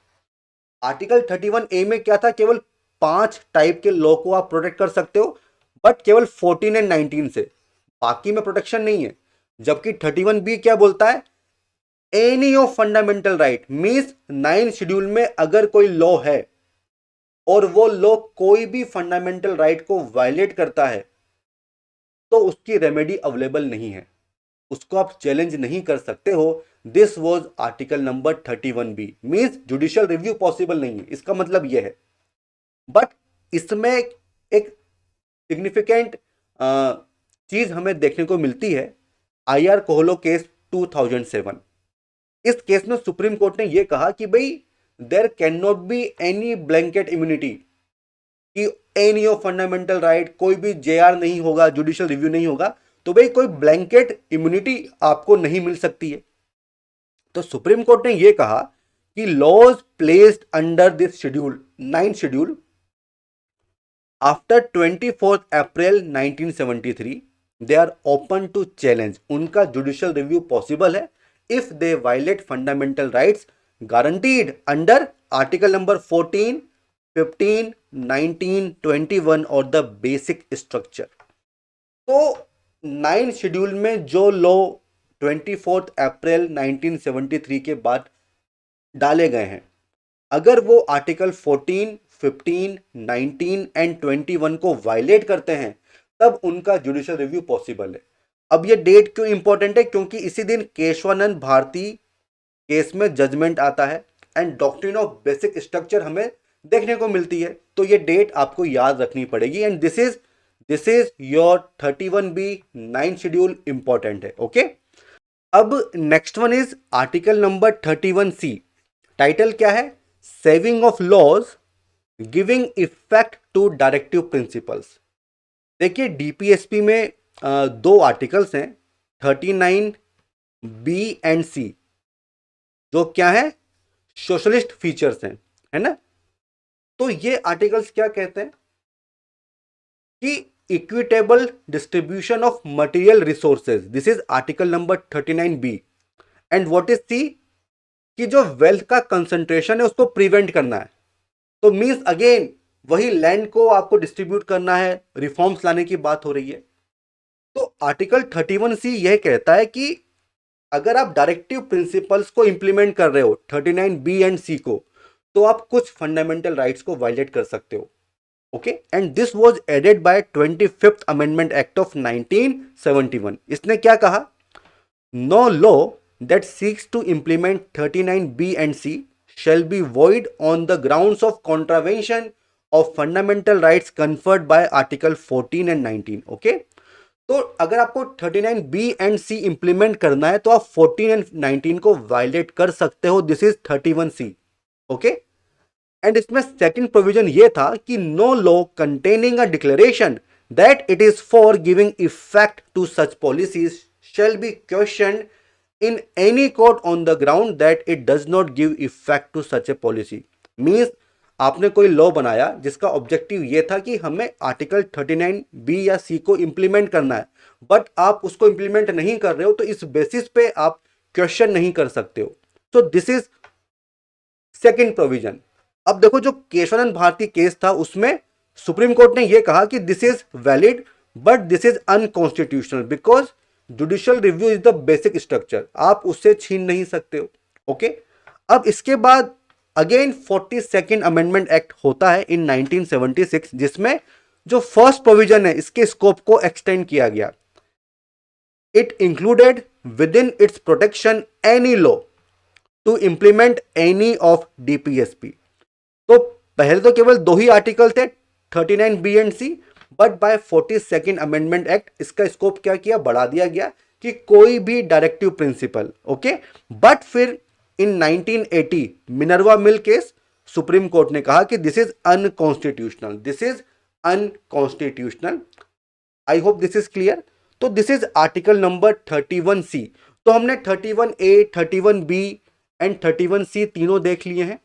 Article 31A में क्या था, केवल 5 टाइप के लॉ को आप प्रोटेक्ट कर सकते हो, बट केवल 14 एंड 19 से, बाकी में प्रोटेक्शन नहीं है। जबकि 31B क्या बोलता है, any of fundamental right, means 9 schedule में अगर कोई लॉ है और वो लॉ कोई भी फंडामेंटल राइट को वायलेट करता है तो उसकी रेमेडी अवेलेबल नहीं है। उसको आप चैलेंज नहीं कर सकते हो। This was article number 31B, means judicial review possible नहीं है, इसका मतलब यह है। बट इसमें एक सिग्निफिकेंट चीज हमें देखने को मिलती है, IR कोहलो केस 2007। इस केस में सुप्रीम कोर्ट ने यह कहा कि भाई there can not be any blanket immunity, कि एनी ऑफ फंडामेंटल राइट, कोई भी JR नहीं होगा, जुडिशियल रिव्यू नहीं होगा, तो भाई कोई ब्लैंकेट इम्यूनिटी आपको नहीं मिल सकती है। तो सुप्रीम कोर्ट ने यह कहा कि laws placed under this schedule 9 schedule after 24 April 1973 they are open to challenge, उनका जुडिशियल रिव्यू पॉसिबल है if they violate fundamental rights guaranteed under article number 14, 15, 19, 21 और द बेसिक स्ट्रक्चर। तो 9 शेड्यूल में जो लॉ 24 अप्रैल 1973 के बाद डाले गए हैं, अगर वो आर्टिकल 14, 15, 19 एंड 21 को वायलेट करते हैं, तब उनका जुडिशियल रिव्यू पॉसिबल है। अब ये डेट क्यों इंपॉर्टेंट है? क्योंकि इसी दिन केशवानंद भारती केस में जजमेंट आता है and doctrine of basic structure हमें देखने को मिलती है। तो ये डेट आपको याद रखनी पड़ेगी and this is your 31B 9 schedule important है। ओके, अब next one is article number 31C। Title क्या है? Saving of laws giving effect to directive principles. देखिए डीपीएसपी में दो आर्टिकल्स हैं 39B एंड C, जो क्या है? सोशलिस्ट फीचर्स हैं, है ना। तो ये आर्टिकल्स क्या कहते हैं कि equitable distribution of material resources, this is article number 39B। And what is C? कि जो वेल्थ का कंसंट्रेशन है उसको प्रिवेंट करना है। तो मींस अगेन वही लैंड को आपको डिस्ट्रीब्यूट करना है, रिफॉर्म्स लाने की बात हो रही है। तो आर्टिकल 31C यह कहता है कि अगर आप डायरेक्टिव प्रिंसिपल्स को इंप्लीमेंट कर रहे हो 39B एंड C को, तो आप कुछ फंडामेंटल राइट्स को वायलेट कर सकते हो। Okay, and this was added by 25th amendment act of 1971। इसने क्या कहा? No law that seeks to implement 39B and C shall be void on the grounds of contravention of fundamental rights conferred by Article 14 and 19. Okay? तो अगर आपको 39B and C implement करना है तो आप 14 एंड 19 को वायलेट कर सकते हो। This is 31C। Okay, and इसमें सेकंड प्रोविजन ये था कि no law containing a declaration that it is for giving effect to such policies shall be questioned in any court on the ground that it does not give effect to such a policy। Means आपने कोई law बनाया जिसका objective ये था कि हमें article 39B या C को इंप्लीमेंट करना है, बट आप उसको इंप्लीमेंट नहीं कर रहे हो, तो इस बेसिस पे आप क्वेश्चन नहीं कर सकते हो। तो दिस इज सेकेंड प्रोविजन। अब देखो जो केशवानंद भारती केस था उसमें सुप्रीम कोर्ट ने यह कहा कि this is valid but this is unconstitutional because judicial review is the basic structure, आप उससे छीन नहीं सकते हो। ओके, अब इसके बाद अगेन 42nd अमेंडमेंट एक्ट होता है इन 1976, जिसमें जो फर्स्ट प्रोविजन है इसके स्कोप को एक्सटेंड किया गया। It included within its protection any law to implement any of DPSP. तो पहले तो केवल दो ही आर्टिकल थे 39B and C, but by 42nd amendment act इसका स्कोप क्या किया? बढ़ा दिया गया कि कोई भी डायरेक्टिव प्रिंसिपल। ओके, बट फिर in 1980 Minerva mill case supreme court ने कहा कि this is unconstitutional, this is unconstitutional. I hope this is clear. तो this is article number 31C। तो हमने 31A, 31B एंड 31C तीनों देख लिए हैं।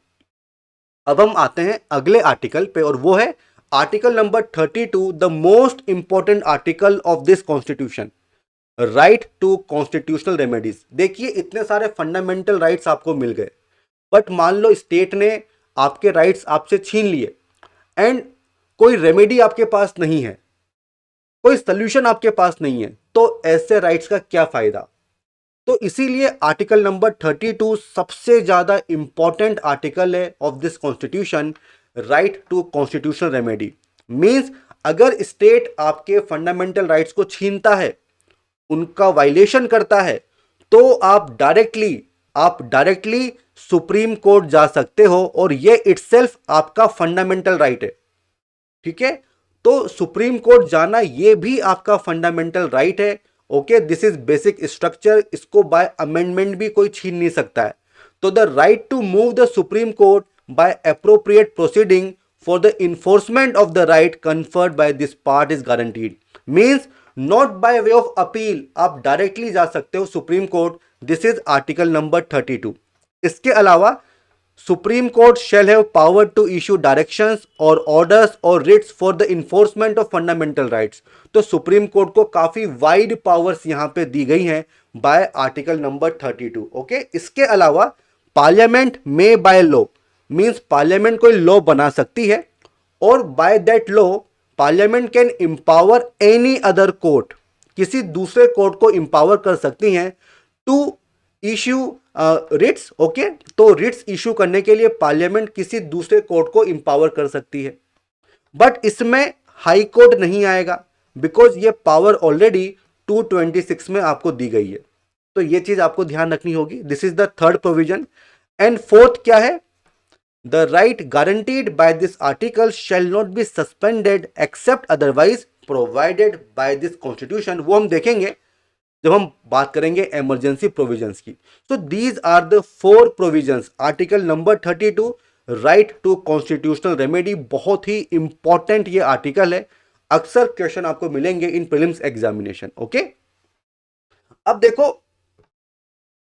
अब हम आते हैं अगले आर्टिकल पे और वो है article number 32, the most important article of this constitution, right to constitutional remedies. देखिए इतने सारे फंडामेंटल राइट्स आपको मिल गए, बट मान लो स्टेट ने आपके राइट्स आपसे छीन लिए एंड कोई रेमेडी आपके पास नहीं है, कोई सोल्यूशन आपके पास नहीं है, तो ऐसे राइट्स का क्या फायदा? तो इसीलिए आर्टिकल नंबर 32 सबसे ज्यादा इंपॉर्टेंट आर्टिकल है of this constitution, right to constitutional remedy. Means अगर स्टेट आपके फंडामेंटल राइट्स को छीनता है उनका वायलेशन करता है तो आप डायरेक्टली सुप्रीम कोर्ट जा सकते हो और ये इटसेल्फ आपका फंडामेंटल राइट है। ठीक है, तो सुप्रीम कोर्ट जाना ये भी आपका फंडामेंटल राइट है। Okay, this is basic structure, इसको बाय अमेंडमेंट भी कोई छीन नहीं सकता है। तो the right to move the supreme court by appropriate proceeding for the enforcement of the right conferred by this part is guaranteed. Means not by way of appeal, आप directly जा सकते हो supreme court. This is article number 32। इसके अलावा supreme court shall have power to issue directions or orders or writs for the enforcement of fundamental rights। तो supreme court को काफी wide powers यहां पे दी गई हैं बाय आर्टिकल नंबर 32। ओके, इसके अलावा पार्लियामेंट में बाय लॉ, मींस पार्लियामेंट कोई लॉ बना सकती है और by that law parliament can empower any other court, किसी दूसरे कोर्ट को एम्पावर कर सकती हैं टू इश्यू रिट्स। ओके, तो रिट्स इश्यू करने के लिए पार्लियामेंट किसी दूसरे कोर्ट को एम्पावर कर सकती है, बट इसमें हाई कोर्ट नहीं आएगा बिकॉज ये पावर ऑलरेडी 226 में आपको दी गई है। तो ये चीज आपको ध्यान रखनी होगी। This is the third provision. And fourth क्या है? The right guaranteed by this article shall not be suspended except otherwise provided by this constitution. वो हम देखेंगे जब हम बात करेंगे इमरजेंसी प्रोविजंस की। तो these are the 4 provisions. Article number 32 right to constitutional remedy, बहुत ही इंपॉर्टेंट ये आर्टिकल है। अक्सर क्वेश्चन आपको मिलेंगे इन प्रीलिम्स एग्जामिनेशन। ओके, अब देखो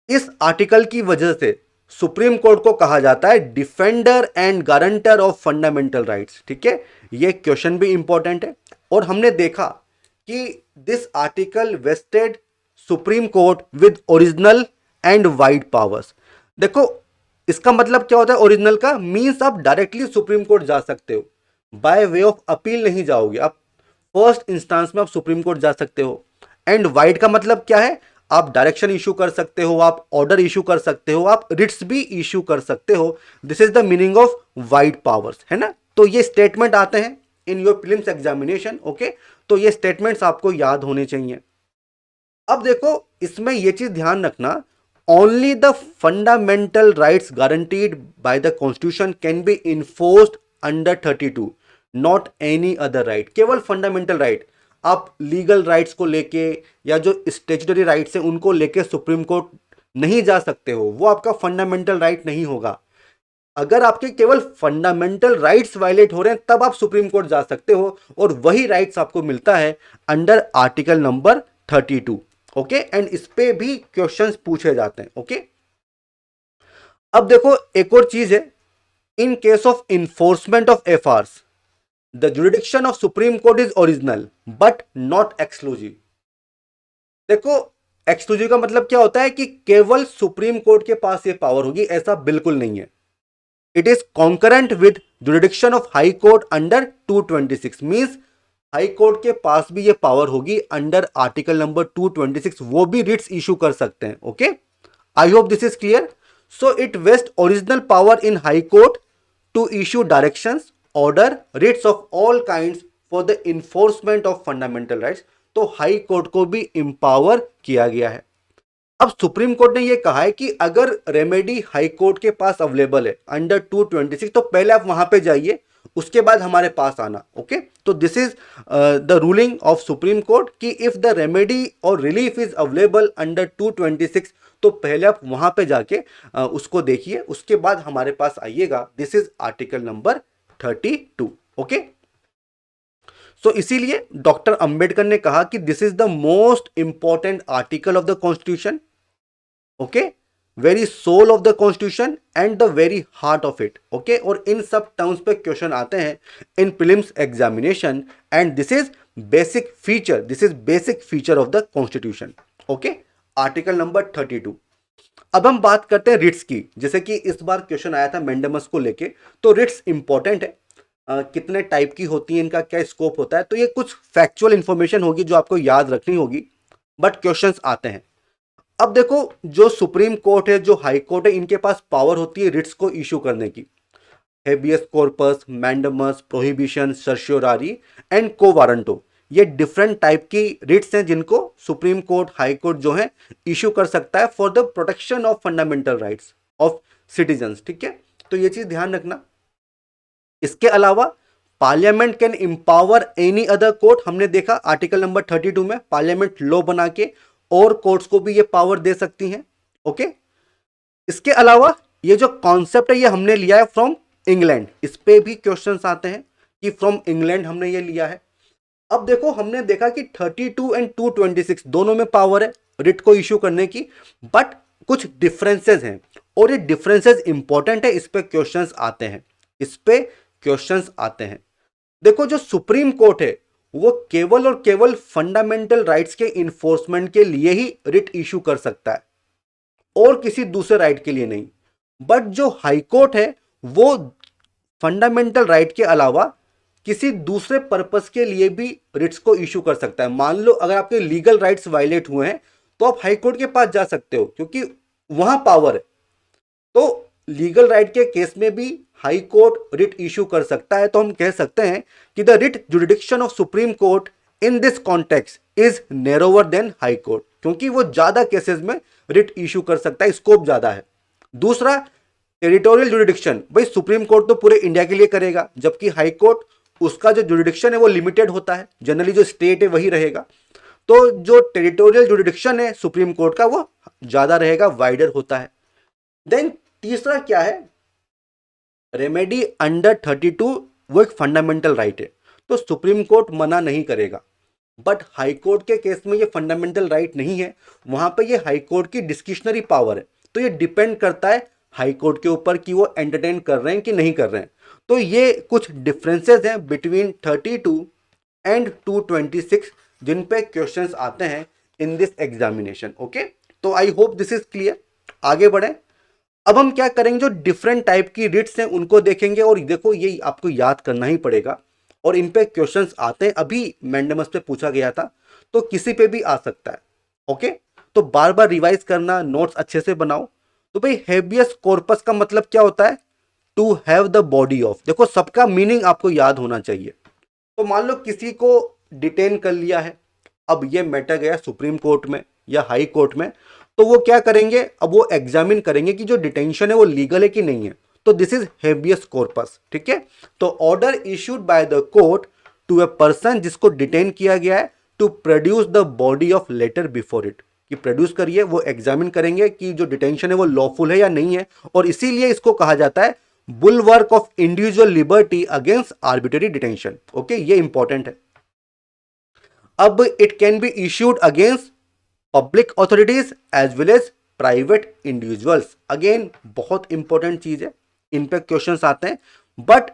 इस आर्टिकल की वजह से सुप्रीम कोर्ट को कहा जाता है defender and guarantor of fundamental rights. ठीक है, ये क्वेश्चन भी इंपॉर्टेंट है। और हमने देखा कि this article vested supreme court with original and wide powers. देखो इसका मतलब क्या होता है ओरिजिनल का? मींस आप डायरेक्टली सुप्रीम कोर्ट जा सकते हो, बाय वे ऑफ अपील नहीं जाओगे, आप फर्स्ट इंस्टेंस में आप सुप्रीम कोर्ट जा सकते हो। एंड वाइड का मतलब क्या है? आप डायरेक्शन इशू कर सकते हो, आप ऑर्डर इशू कर सकते हो, आप रिट्स भी इशू कर सकते हो। This is the meaning of wide powers, है ना। तो ये स्टेटमेंट आते हैं in your prelims examination. Okay, तो ये स्टेटमेंट्स आपको याद होने चाहिए। अब देखो इसमें यह चीज ध्यान रखना, only the fundamental rights guaranteed by the constitution can be enforced under 32, not any other right. केवल फंडामेंटल राइट, आप लीगल राइट्स को लेके या जो स्टैट्यूटरी राइट्स हैं उनको लेके सुप्रीम कोर्ट नहीं जा सकते हो, वो आपका फंडामेंटल राइट नहीं होगा। अगर आपके केवल फंडामेंटल राइट्स वायलेट हो रहे हैं तब आप सुप्रीम कोर्ट जा सकते हो, और वही राइट्स आपको मिलता है under article number 32। Okay, and इस पे भी क्वेश्चंस पूछे जाते हैं। ओके, अब देखो एक और चीज है, in case of enforcement of FRs the jurisdiction of supreme court is original but not exclusive. देखो एक्सक्लूसिव का मतलब क्या होता है कि केवल सुप्रीम कोर्ट के पास ये पावर होगी, ऐसा बिल्कुल नहीं है। It is concurrent with jurisdiction of high court under 226, means high court के पास भी ये पावर होगी अंडर आर्टिकल नंबर 226, वो भी रिट्स इशू कर सकते हैं। Okay, I hope this is clear. So it vest original power in high court to issue directions, order, writs of all kinds for the enforcement of fundamental rights. तो high court को भी empower किया गया है। अब supreme court ने यह कहा है कि अगर रेमेडी हाई कोर्ट के पास अवेलेबल है अंडर 226, तो पहले आप वहां पे जाइए, उसके बाद हमारे पास आना। ओके, तो this is the ruling of supreme court कि इफ द रेमेडी और रिलीफ इज अवेलेबल अंडर 226, तो पहले आप वहां पे जाके उसको देखिए, उसके बाद हमारे पास आइएगा। This is article number 32। Okay, so इसीलिए डॉक्टर अंबेडकर ने कहा कि this is the most important article of the constitution. Okay, very soul of the constitution and the very heart of it. Okay, और इन सब टर्म्स पे क्वेश्चन आते हैं in prelims examination, and this is basic feature, this is basic feature of the constitution. Okay, article number 32। अब हम बात करते हैं रिट्स की। जैसे कि इस बार क्वेश्चन आया था मैंडेमस को लेके, तो रिट्स इंपॉर्टेंट है। कितने टाइप की होती है, इनका क्या स्कोप होता है, तो ये कुछ फैक्चुअल इंफॉर्मेशन होगी जो आपको याद रखनी होगी, बट क्वेश्चंस आते हैं। अब देखो जो सुप्रीम कोर्ट है, जो हाई कोर्ट है, इनके पास पावर होती है रिट्स को इशू करने की। Habeas corpus, mandamus, prohibition, certiorari and quo warranto, ये डिफरेंट टाइप की रिट्स हैं जिनको सुप्रीम कोर्ट, हाई कोर्ट जो है इशू कर सकता है for the protection of fundamental rights of citizens. ठीक है, तो ये चीज ध्यान रखना। इसके अलावा parliament can empower any other court, हमने देखा आर्टिकल नंबर 32 में पार्लियामेंट लॉ बना के और कोर्ट्स को भी ये पावर दे सकती हैं। ओके, इसके अलावा ये जो कॉन्सेप्ट है ये हमने लिया है फ्रॉम इंग्लैंड, इस पे भी क्वेश्चंस आते हैं कि फ्रॉम इंग्लैंड हमने ये लिया है। अब देखो हमने देखा कि 32 एंड 226 दोनों में पावर है रिट को इश्यू करने की, बट कुछ डिफरेंसेस हैं और ये डिफरेंसेस इंपॉर्टेंट है, इस पे क्वेश्चंस आते हैं, इस पे क्वेश्चंस आते हैं। देखो जो सुप्रीम कोर्ट है वो केवल और केवल फंडामेंटल राइट्स के इन्फोर्समेंट के लिए ही रिट इशू कर सकता है और किसी दूसरे राइट के लिए नहीं। बट जो हाई कोर्ट है वो फंडामेंटल राइट के अलावा किसी दूसरे पर्पस के लिए भी रिट्स को इशू कर सकता है। मान लो अगर आपके लीगल राइट्स वायलेट हुए हैं तो आप हाई कोर्ट के पास जा सकते हो क्योंकि वहां पावर है। तो लीगल राइट के केस में भी हाई कोर्ट रिट इशू कर सकता है। तो हम कह सकते हैं कि the writ jurisdiction of supreme court in this context is narrower than high court, क्योंकि वो ज्यादा केसेस में रिट इशू कर सकता है, स्कोप ज्यादा है। दूसरा, टेरिटोरियल जुरिडिक्शन, भाई सुप्रीम कोर्ट तो पूरे इंडिया के लिए करेगा, जबकि हाई कोर्ट उसका जो जुरिडिक्शन है वो लिमिटेड होता है, जनरली जो स्टेट है वही रहेगा। तो जो टेरिटोरियल जुरिडिक्शन है सुप्रीम कोर्ट का वो ज्यादा रहेगा, वाइडर होता है। देन तीसरा क्या है, रेमेडी अंडर 32 वो एक फंडामेंटल राइट है, तो सुप्रीम कोर्ट मना नहीं करेगा। बट हाई कोर्ट के केस में ये फंडामेंटल राइट नहीं है, वहां पे ये हाई कोर्ट की डिस्क्रिशनरी पावर है। तो ये डिपेंड करता है हाई कोर्ट के ऊपर कि वो एंटरटेन कर रहे हैं कि नहीं कर रहे हैं। तो ये कुछ डिफरेंसेस हैं बिटवीन 32 एंड 226 जिन पे क्वेश्चंस आते हैं इन दिस एग्जामिनेशन। ओके, तो आई होप दिस इज क्लियर। आगे बढ़े, अब हम क्या करेंगे, जो डिफरेंट टाइप की रिट्स हैं उनको देखेंगे। और देखो ये आपको याद करना ही पड़ेगा और इन पे क्वेश्चंस आते हैं, अभी मैंडेमस पे पूछा गया था तो किसी पे भी आ सकता है। ओके, तो बार बार रिवाइज करना, नोट्स अच्छे से बनाओ। तो भाई हेबियस कॉर्पस का मतलब क्या होता है, to have the body of. देखो सबका मीनिंग आपको याद होना चाहिए। तो मान लो किसी को डिटेन कर लिया है, अब ये मैटर गया सुप्रीम कोर्ट में या हाई कोर्ट में, तो वो क्या करेंगे, अब वो एग्जामिन करेंगे कि जो डिटेंशन है वो लीगल है कि नहीं है। तो दिस इज हेबियस कॉर्पस। ठीक है, तो order issued by the court to a person जिसको डिटेन किया गया है to produce the body of latter before it, कि प्रोड्यूस करिए। वो एग्जामिन करेंगे कि जो डिटेंशन है वो लॉफुल है या नहीं है, और इसीलिए इसको कहा जाता है bulwark of individual liberty against arbitrary detention. Okay, ये इंपॉर्टेंट है। अब it can be issued against public authorities as well as private individuals. Again बहुत इंपॉर्टेंट चीज है, इन पे क्वेश्चंस आते हैं। बट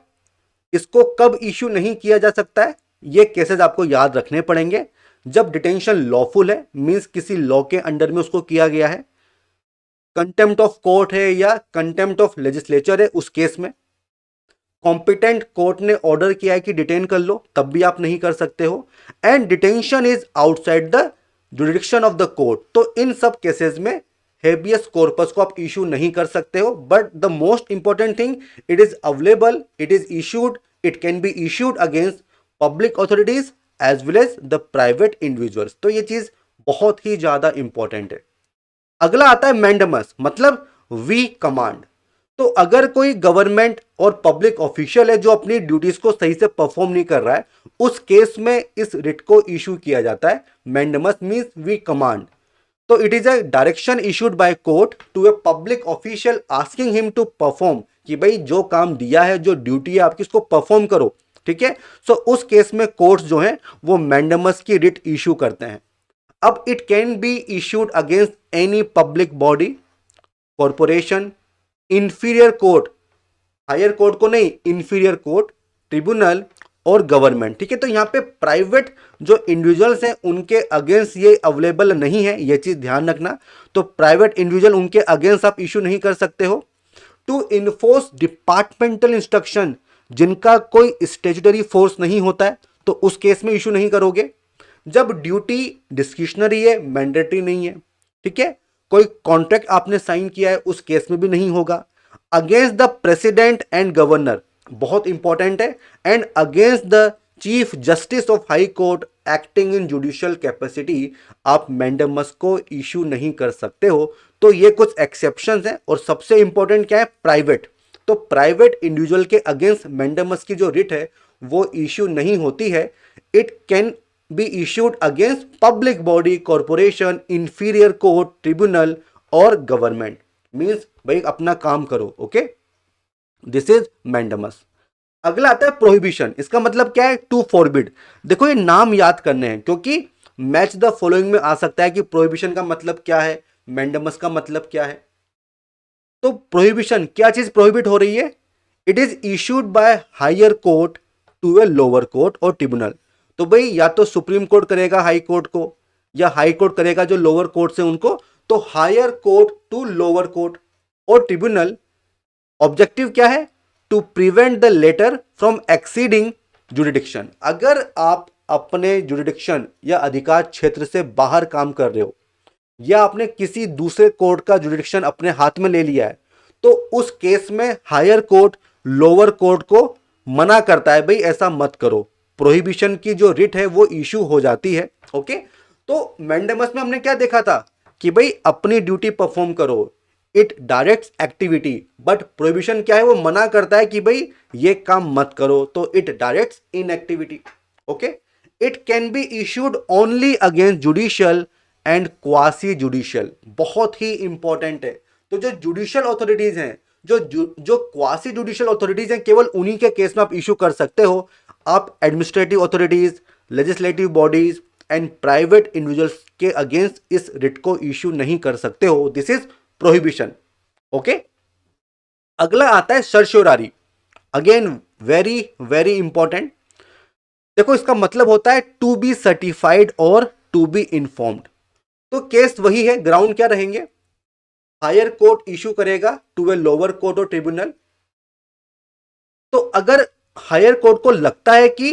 इसको कब इश्यू नहीं किया जा सकता है, ये केसेस आपको याद रखने पड़ेंगे। जब डिटेंशन लॉफुल है, मींस किसी लॉ के अंडर में उसको किया गया है, कंटेम्प्ट ऑफ कोर्ट है या कंटेम्प्ट ऑफ लेजिस्लेचर है, उस केस में कॉम्पिटेंट कोर्ट ने ऑर्डर किया है कि डिटेन कर लो, तब भी आप नहीं कर सकते हो। And detention is outside the jurisdiction of the court, तो इन सब केसेस में हेबियस कॉर्पस को आप इशू नहीं कर सकते हो। But the most important thing, it is available, it is issued, it can be issued against public authorities as well as the private individuals. तो ये चीज बहुत ही ज्यादा इंपॉर्टेंट है। अगला आता है मैंडेमस, मतलब वी कमांड। तो अगर कोई गवर्नमेंट और पब्लिक ऑफिशियल है जो अपनी ड्यूटीज को सही से परफॉर्म नहीं कर रहा है, उस केस में इस रिट को इशू किया जाता है। Mandamus means we command. तो it is a direction issued by court to a public official asking him to perform, कि भाई जो काम दिया है, जो ड्यूटी है आपकी, उसको परफॉर्म करो। ठीक है, सो उस केस में कोर्ट्स जो है वो मैंडेमस की रिट इशू करते हैं। अब it can be issued against any public body, corporation, inferior court, higher court को नहीं, इंफीरियर कोर्ट, ट्रिब्यूनल और गवर्नमेंट। ठीक है, तो यहां पे प्राइवेट जो इंडिविजुअल्स हैं उनके अगेंस्ट ये अवेलेबल नहीं है, ये चीज ध्यान रखना। तो प्राइवेट इंडिविजुअल, उनके अगेंस्ट आप इशू नहीं कर सकते हो। टू इन्फोर्स डिपार्टमेंटल इंस्ट्रक्शन, जिनका कोई स्टेचुटरी फोर्स नहीं होता है, तो उस केस में इशू नहीं करोगे। जब ड्यूटी डिस्क्रिशनरी है, मैंडेटरी नहीं है। ठीक है, कोई कॉन्ट्रैक्ट आपने साइन किया है, उस केस में भी नहीं होगा। Against the president and governor, बहुत इंपॉर्टेंट है, and against the chief justice of high court acting in judicial capacity आप मैंडेमस को इशू नहीं कर सकते हो। तो ये कुछ एक्सेप्शंस हैं। और सबसे इंपॉर्टेंट क्या है, प्राइवेट। तो प्राइवेट इंडिविजुअल के अगेंस्ट मैंडेमस की जो रिट है वो इशू नहीं होती है। It can be issued against public body, corporation, inferior court, tribunal और गवर्नमेंट। मीन्स भाई अपना काम करो। Okay, this is mandamus. अगला आता है प्रोहिबिशन। इसका मतलब क्या है, टू फॉरबिड। देखो ये नाम याद करने हैं क्योंकि मैच द फॉलोइंग में आ सकता है कि प्रोहिबिशन का मतलब क्या है, मैंडेमस का मतलब क्या है। तो प्रोहिबिशन, क्या चीज प्रोहिबिट हो रही है, it is issued by higher court to a lower court और ट्रिब्यूनल। तो भाई या तो सुप्रीम कोर्ट करेगा हाई कोर्ट को, या हाई कोर्ट करेगा जो लोअर कोर्ट से उनको। तो higher court to lower court और ट्रिब्यूनल। ऑब्जेक्टिव क्या है, to prevent the latter from exceeding jurisdiction. अगर आप अपने जुरिडिक्शन या अधिकार क्षेत्र से बाहर काम कर रहे हो, या आपने किसी दूसरे कोर्ट का जुरिडिक्शन अपने हाथ में ले लिया है, तो उस केस में हायर कोर्ट लोअर कोर्ट को मना करता है, भाई ऐसा मत करो। प्रोहिबिशन की जो रिट है वो इशू हो जाती है। ओके, तो मैंडेमस में हमने क्या देखा था कि भाई अपनी ड्यूटी परफॉर्म करो, it directs activity. But prohibition क्या है, वो मना करता है कि भाई ये काम मत करो, तो it directs inactivity. Okay, it can be issued only against judicial and quasi judicial. बहुत ही इंपॉर्टेंट है। तो जो जुडिशियल ऑथोरिटीज हैं, जो क्वासी जुडिशियल ऑथोरिटीज हैं, केवल उन्हीं के केस में आप इशू कर सकते हो। आप administrative authorities, legislative bodies and private individuals के अगेंस्ट इस रिट को इशू नहीं कर सकते हो। This is prohibition. ओके, अगला आता है certiorari. Again very very important. देखो इसका मतलब होता है टू बी सर्टिफाइड और टू बी इन्फॉर्म्ड। तो केस वही है, ग्राउंड क्या रहेंगे, हायर कोर्ट इशू करेगा टू ए लोअर कोर्ट और ट्रिब्यूनल। तो अगर हायर कोर्ट को लगता है कि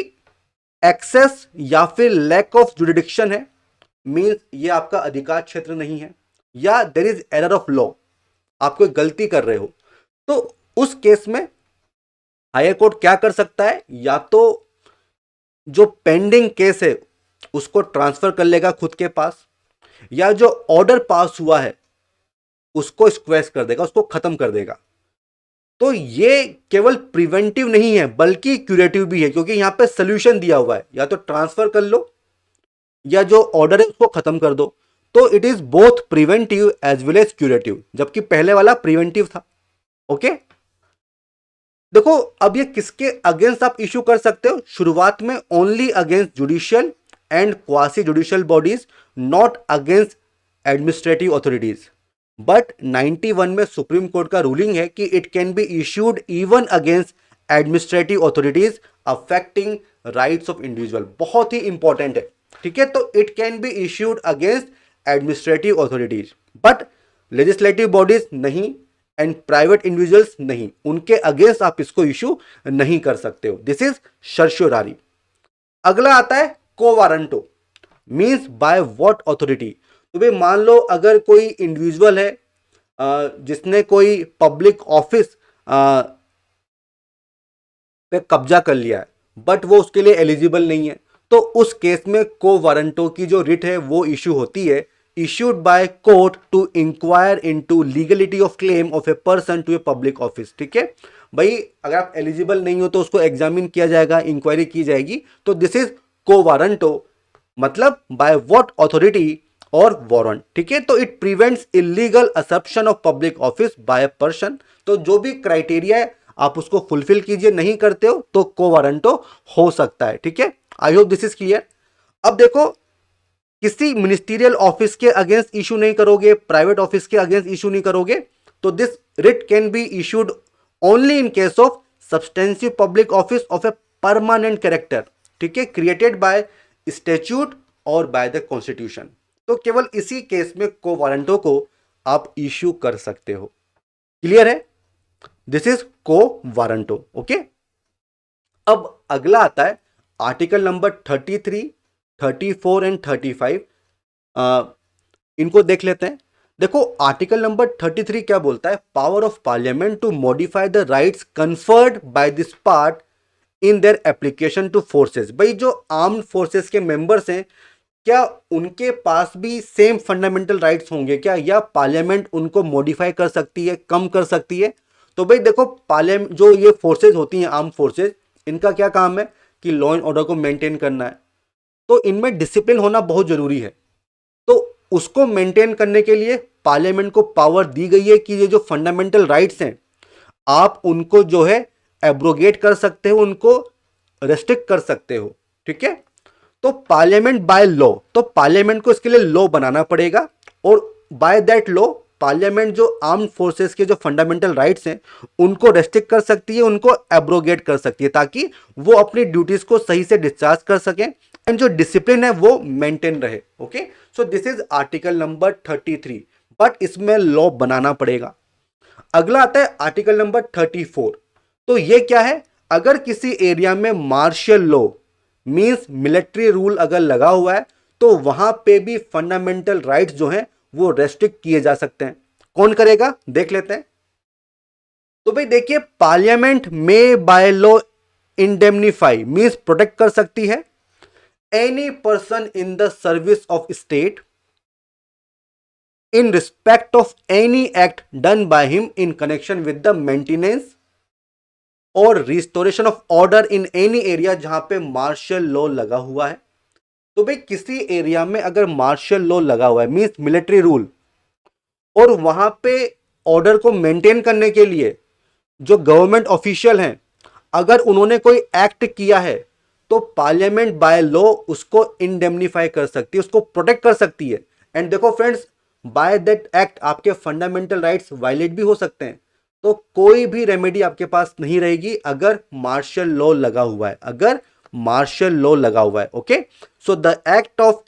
एक्सेस या फिर लैक ऑफ जुरिडिक्शन है, मींस ये आपका अधिकार क्षेत्र नहीं है, या there is error of law, आप कोई गलती कर रहे हो, तो उस केस में हायर कोर्ट क्या कर सकता है, या तो जो पेंडिंग केस है उसको ट्रांसफर कर लेगा खुद के पास, या जो ऑर्डर पास हुआ है उसको स्क्वैश कर देगा, उसको खत्म कर देगा। तो ये केवल प्रिवेंटिव नहीं है बल्कि क्यूरेटिव भी है, क्योंकि यहां पे सोल्यूशन दिया हुआ है, या तो ट्रांसफर कर लो या जो ऑर्डर है उसको खत्म कर दो। तो it is both preventive as well as curative, जबकि पहले वाला प्रिवेंटिव था। ओके, देखो अब ये किसके अगेंस्ट आप इशू कर सकते हो, शुरुआत में only against judicial and quasi judicial bodies, not against administrative authorities. But 91 में सुप्रीम कोर्ट का रूलिंग है कि it can be issued even against administrative authorities affecting rights of individual. बहुत ही इंपॉर्टेंट है, ठीक है। तो it can be issued against administrative authorities, but legislative bodies नहीं एंड प्राइवेट इंडिविजुअल्स नहीं, उनके अगेंस्ट आप इसको इशू नहीं कर सकते हो। This is certiorari. अगला आता है quo warranto. Means by what authority. तो भाई मान लो अगर कोई इंडिविजुअल है जिसने कोई पब्लिक ऑफिस पे कब्जा कर लिया है, बट वो उसके लिए एलिजिबल नहीं है, तो उस केस में को वारंटो की जो रिट है वो इशू होती है, issued by court to inquire into legality of claim of a person to a public office। ठीक है भाई, अगर आप एलिजिबल नहीं हो तो उसको एग्जामिन किया जाएगा, इंक्वायरी की जाएगी। तो दिस इज को वारंटो, मतलब बाय व्हाट अथॉरिटी और वारंट। ठीक है, तो it prevents illegal usurpation of public office by a person. तो जो भी क्राइटेरिया है आप उसको फुलफिल कीजिए, नहीं करते हो तो को वारंटो हो सकता है। ठीक है, आई होप दिस इज क्लियर। अब देखो, किसी मिनिस्टीरियल ऑफिस के अगेंस्ट इशू नहीं करोगे, प्राइवेट ऑफिस के अगेंस्ट इशू नहीं करोगे, तो this writ can be issued only in case of substantive public office of a permanent character. ठीक है, क्रिएटेड बाय स्टैट्यूट और बाय द कॉन्स्टिट्यूशन। तो केवल इसी केस में को वारंटो को आप इशू कर सकते हो। क्लियर है, this is quo warranto. Okay, अब अगला आता है आर्टिकल नंबर 33, 34 एंड 35। इनको देख लेते हैं। देखो आर्टिकल नंबर 33 क्या बोलता है, power of parliament to modify the rights conferred by this part in their application to forces. भाई जो आर्म्ड फोर्सेस के मेंबर्स हैं, क्या उनके पास भी सेम फंडामेंटल राइट्स होंगे क्या, या पार्लियामेंट उनको मॉडिफाई कर सकती है, कम कर सकती है? तो भाई देखो, पार्लियामेंट जो ये फोर्सेज होती हैं, आर्म फोर्सेज, इनका क्या काम है कि लॉ एंड ऑर्डर को मेंटेन करना है। तो इनमें डिसिप्लिन होना बहुत जरूरी है। तो उसको मेंटेन करने के लिए पार्लियामेंट को पावर दी गई है कि ये जो फंडामेंटल राइट्स हैं, आप उनको जो है एब्रोगेट कर सकते हो, उनको रेस्ट्रिक्ट कर सकते हो। ठीक है, तो पार्लियामेंट बाय लॉ, तो पार्लियामेंट को इसके लिए लॉ बनाना पड़ेगा, और बाय दैट लॉ पार्लियामेंट जो आर्म्ड फोर्सेस के जो फंडामेंटल राइट्स हैं उनको रेस्ट्रिक्ट कर सकती है, उनको एब्रोगेट कर सकती है, ताकि वो अपनी ड्यूटीज को सही से डिस्चार्ज कर सकें एंड जो डिसिप्लिन है वो मेंटेन रहे। Okay, so this is article number 33, but इसमें लॉ बनाना पड़ेगा। अगला आता है आर्टिकल नंबर 34। तो ये क्या है, अगर किसी एरिया में martial law means military rule अगर लगा हुआ है, तो वहां पे भी फंडामेंटल राइट्स जो हैं वो रेस्ट्रिक्ट किए जा सकते हैं। कौन करेगा, देख लेते हैं। तो भाई देखिए, पार्लियामेंट में by law indemnify means protect कर सकती है any person in the service of state in respect of any act done by him in connection with the maintenance और restoration of order in any area जहां पे martial law लगा हुआ है। तो भाई किसी एरिया में अगर मार्शल लॉ लगा हुआ है मींस मिलिट्री रूल, और वहां पे ऑर्डर को मेंटेन करने के लिए जो गवर्नमेंट ऑफिशियल हैं, अगर उन्होंने कोई एक्ट किया है, तो पार्लियामेंट बाय लॉ उसको इंडेमनीफाई कर सकती है, उसको प्रोटेक्ट कर सकती है। एंड देखो फ्रेंड्स, बाय दैट एक्ट आपके फंडामेंटल राइट्स वायलेट भी हो सकते हैं, तो कोई भी रेमेडी आपके पास नहीं रहेगी अगर मार्शल लॉ लगा हुआ है, अगर मार्शल लॉ लगा हुआ है। Okay, so the act of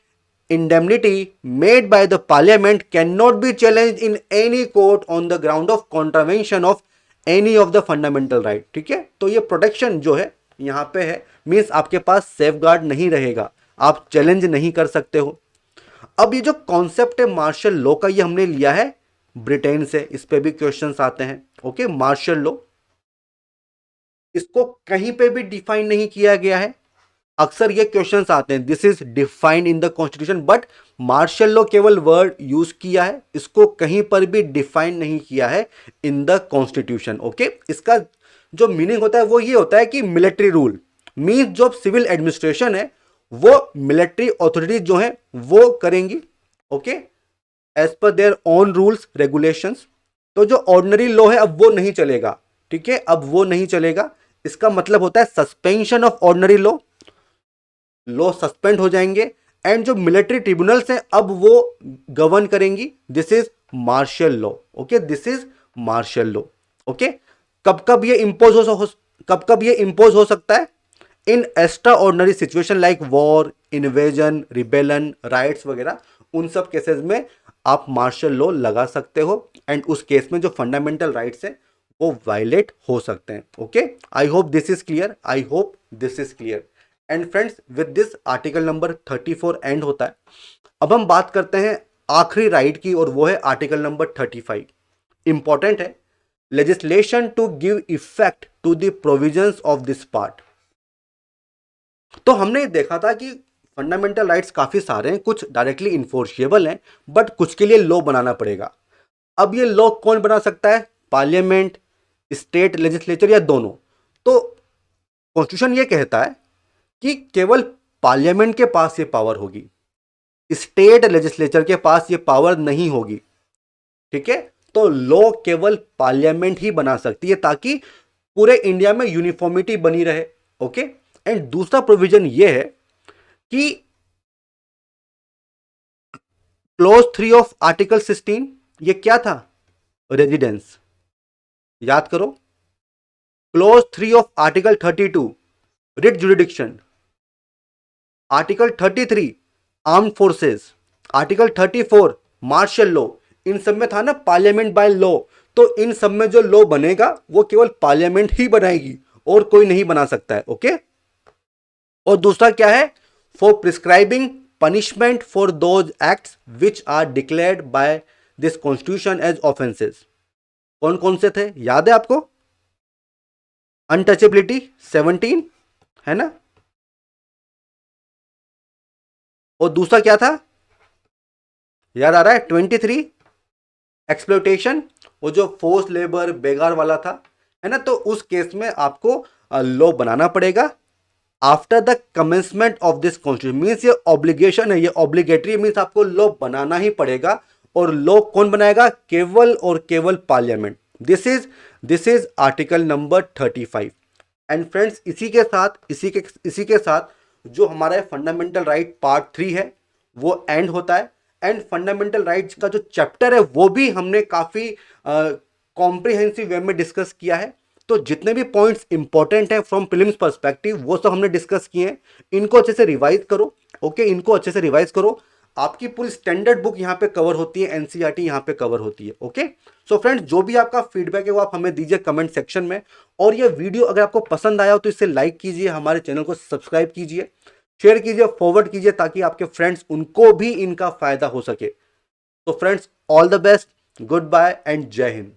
indemnity made by the parliament cannot be challenged in any court on the ground of contravention of any of the fundamental right। ठीक है, तो ये प्रोटेक्शन जो है यहां पे है, मींस आपके पास सेफगार्ड नहीं रहेगा, आप चैलेंज नहीं कर सकते हो। अब ये जो कॉन्सेप्ट है मार्शल लॉ का, ये हमने लिया है ब्रिटेन से, इस पे भी क्वेश्चंस आते हैं। ओके, मार्शल लॉ, इसको कहीं पे भी डिफाइन नहीं किया गया है। अक्सर ये क्वेश्चंस आते हैं, this is defined in the constitution, but martial law केवल वर्ड यूज किया है, इसको कहीं पर भी डिफाइन नहीं किया है इन द कॉन्स्टिट्यूशन। ओके, इसका जो मीनिंग होता है वो ये होता है कि मिलिट्री रूल मीन्स जो सिविल एडमिनिस्ट्रेशन है वो मिलिट्री अथॉरिटीज जो है वो करेंगी। Okay, as per their own rules regulations. तो जो ऑर्डिनरी लॉ है अब वो नहीं चलेगा। ठीक है, अब वो नहीं चलेगा, इसका मतलब होता है suspension of ordinary law, law suspend हो जाएंगे, एंड जो मिलिट्री ट्रिब्यूनल्स हैं अब वो गवर्न करेंगी। This is martial law. Okay, this is martial law. Okay, कब कब ये इंपोज हो सकता है, in extraordinary situation like war, invasion, rebellion, riots वगैरह, उन सब केसेस में आप मार्शल लॉ लगा सकते हो, एंड उस केस में जो फंडामेंटल राइट्स हैं वो वायलेट हो सकते हैं। Okay, I hope this is clear, I hope this is clear. And friends, with this article number 34 and होता है। अब हम बात करते हैं आखिरी राइट की, और वो है आर्टिकल नंबर 35। इंपॉर्टेंट है, legislation to give effect to the provisions of this part. तो हमने देखा था कि फंडामेंटल राइट्स काफी सारे हैं, कुछ डायरेक्टली इन्फोर्सिएबल हैं, बट कुछ के लिए लॉ बनाना पड़ेगा। अब ये लॉ कौन बना सकता है, पार्लियामेंट, स्टेट लेजिस्लेचर, या दोनों? तो कॉन्स्टिट्यूशन ये कहता है कि केवल पार्लियामेंट के पास ये पावर होगी, स्टेट लेजिस्लेचर के पास ये पावर नहीं होगी। ठीक है, तो लॉ केवल पार्लियामेंट ही बना सकती है, ताकि पूरे इंडिया में यूनिफॉर्मिटी बनी रहे। ओके, एंड दूसरा प्रोविजन ये है कि क्लॉज 3 ऑफ आर्टिकल 16, ये क्या था, रेजिडेंस। याद करो, clause 3 of article 32 writ jurisdiction, article 33 armed forces, article 34 martial law, इन सब में था ना पार्लियामेंट बाय लॉ। तो इन सब में जो लॉ बनेगा वो केवल पार्लियामेंट ही बनाएगी, और कोई नहीं बना सकता है। ओके, और दूसरा क्या है, for prescribing punishment for those acts which are declared by this constitution as offences. कौन कौन से थे, याद है आपको? अनटचेबिलिटी 17, है ना। और दूसरा क्या था, याद आ रहा है, 23 एक्सप्लोइटेशन, वो जो फोर्स लेबर बेगार वाला था, है ना। तो उस केस में आपको लॉ बनाना पड़ेगा after the commencement of this constitution. Means ये ऑब्लिगेशन है, ये ऑब्लिगेटरी, मीन्स आपको लॉ बनाना ही पड़ेगा। और लॉ कौन बनाएगा, केवल और केवल parliament. This is article number 35। And friends, इसी के साथ जो हमारा फंडामेंटल राइट पार्ट 3 है वो एंड होता है। एंड फंडामेंटल राइट्स का जो चैप्टर है वो भी हमने काफी कॉम्प्रिहेंसिव वे में डिस्कस किया है। तो जितने भी पॉइंट्स इंपॉर्टेंट हैं फ्रॉम प्रीलिम्स पर्सपेक्टिव वो सब हमने डिस्कस किए हैं। इनको अच्छे से रिवाइज करो। ओके, इनको अच्छे से रिवाइज करो। आपकी पूरी स्टैंडर्ड बुक यहाँ पे कवर होती है, एनसीईआरटी यहाँ पे कवर होती है। ओके, सो फ्रेंड्स, जो भी आपका फीडबैक है वो आप हमें दीजिए कमेंट सेक्शन में। और ये वीडियो अगर आपको पसंद आया हो तो इसे लाइक कीजिए, हमारे चैनल को सब्सक्राइब कीजिए, शेयर कीजिए, फॉरवर्ड कीजिए, ताकि आपके फ्रेंड्स उनको भी इनका फायदा हो सके। तो friends, all the best, goodbye and जय हिंद।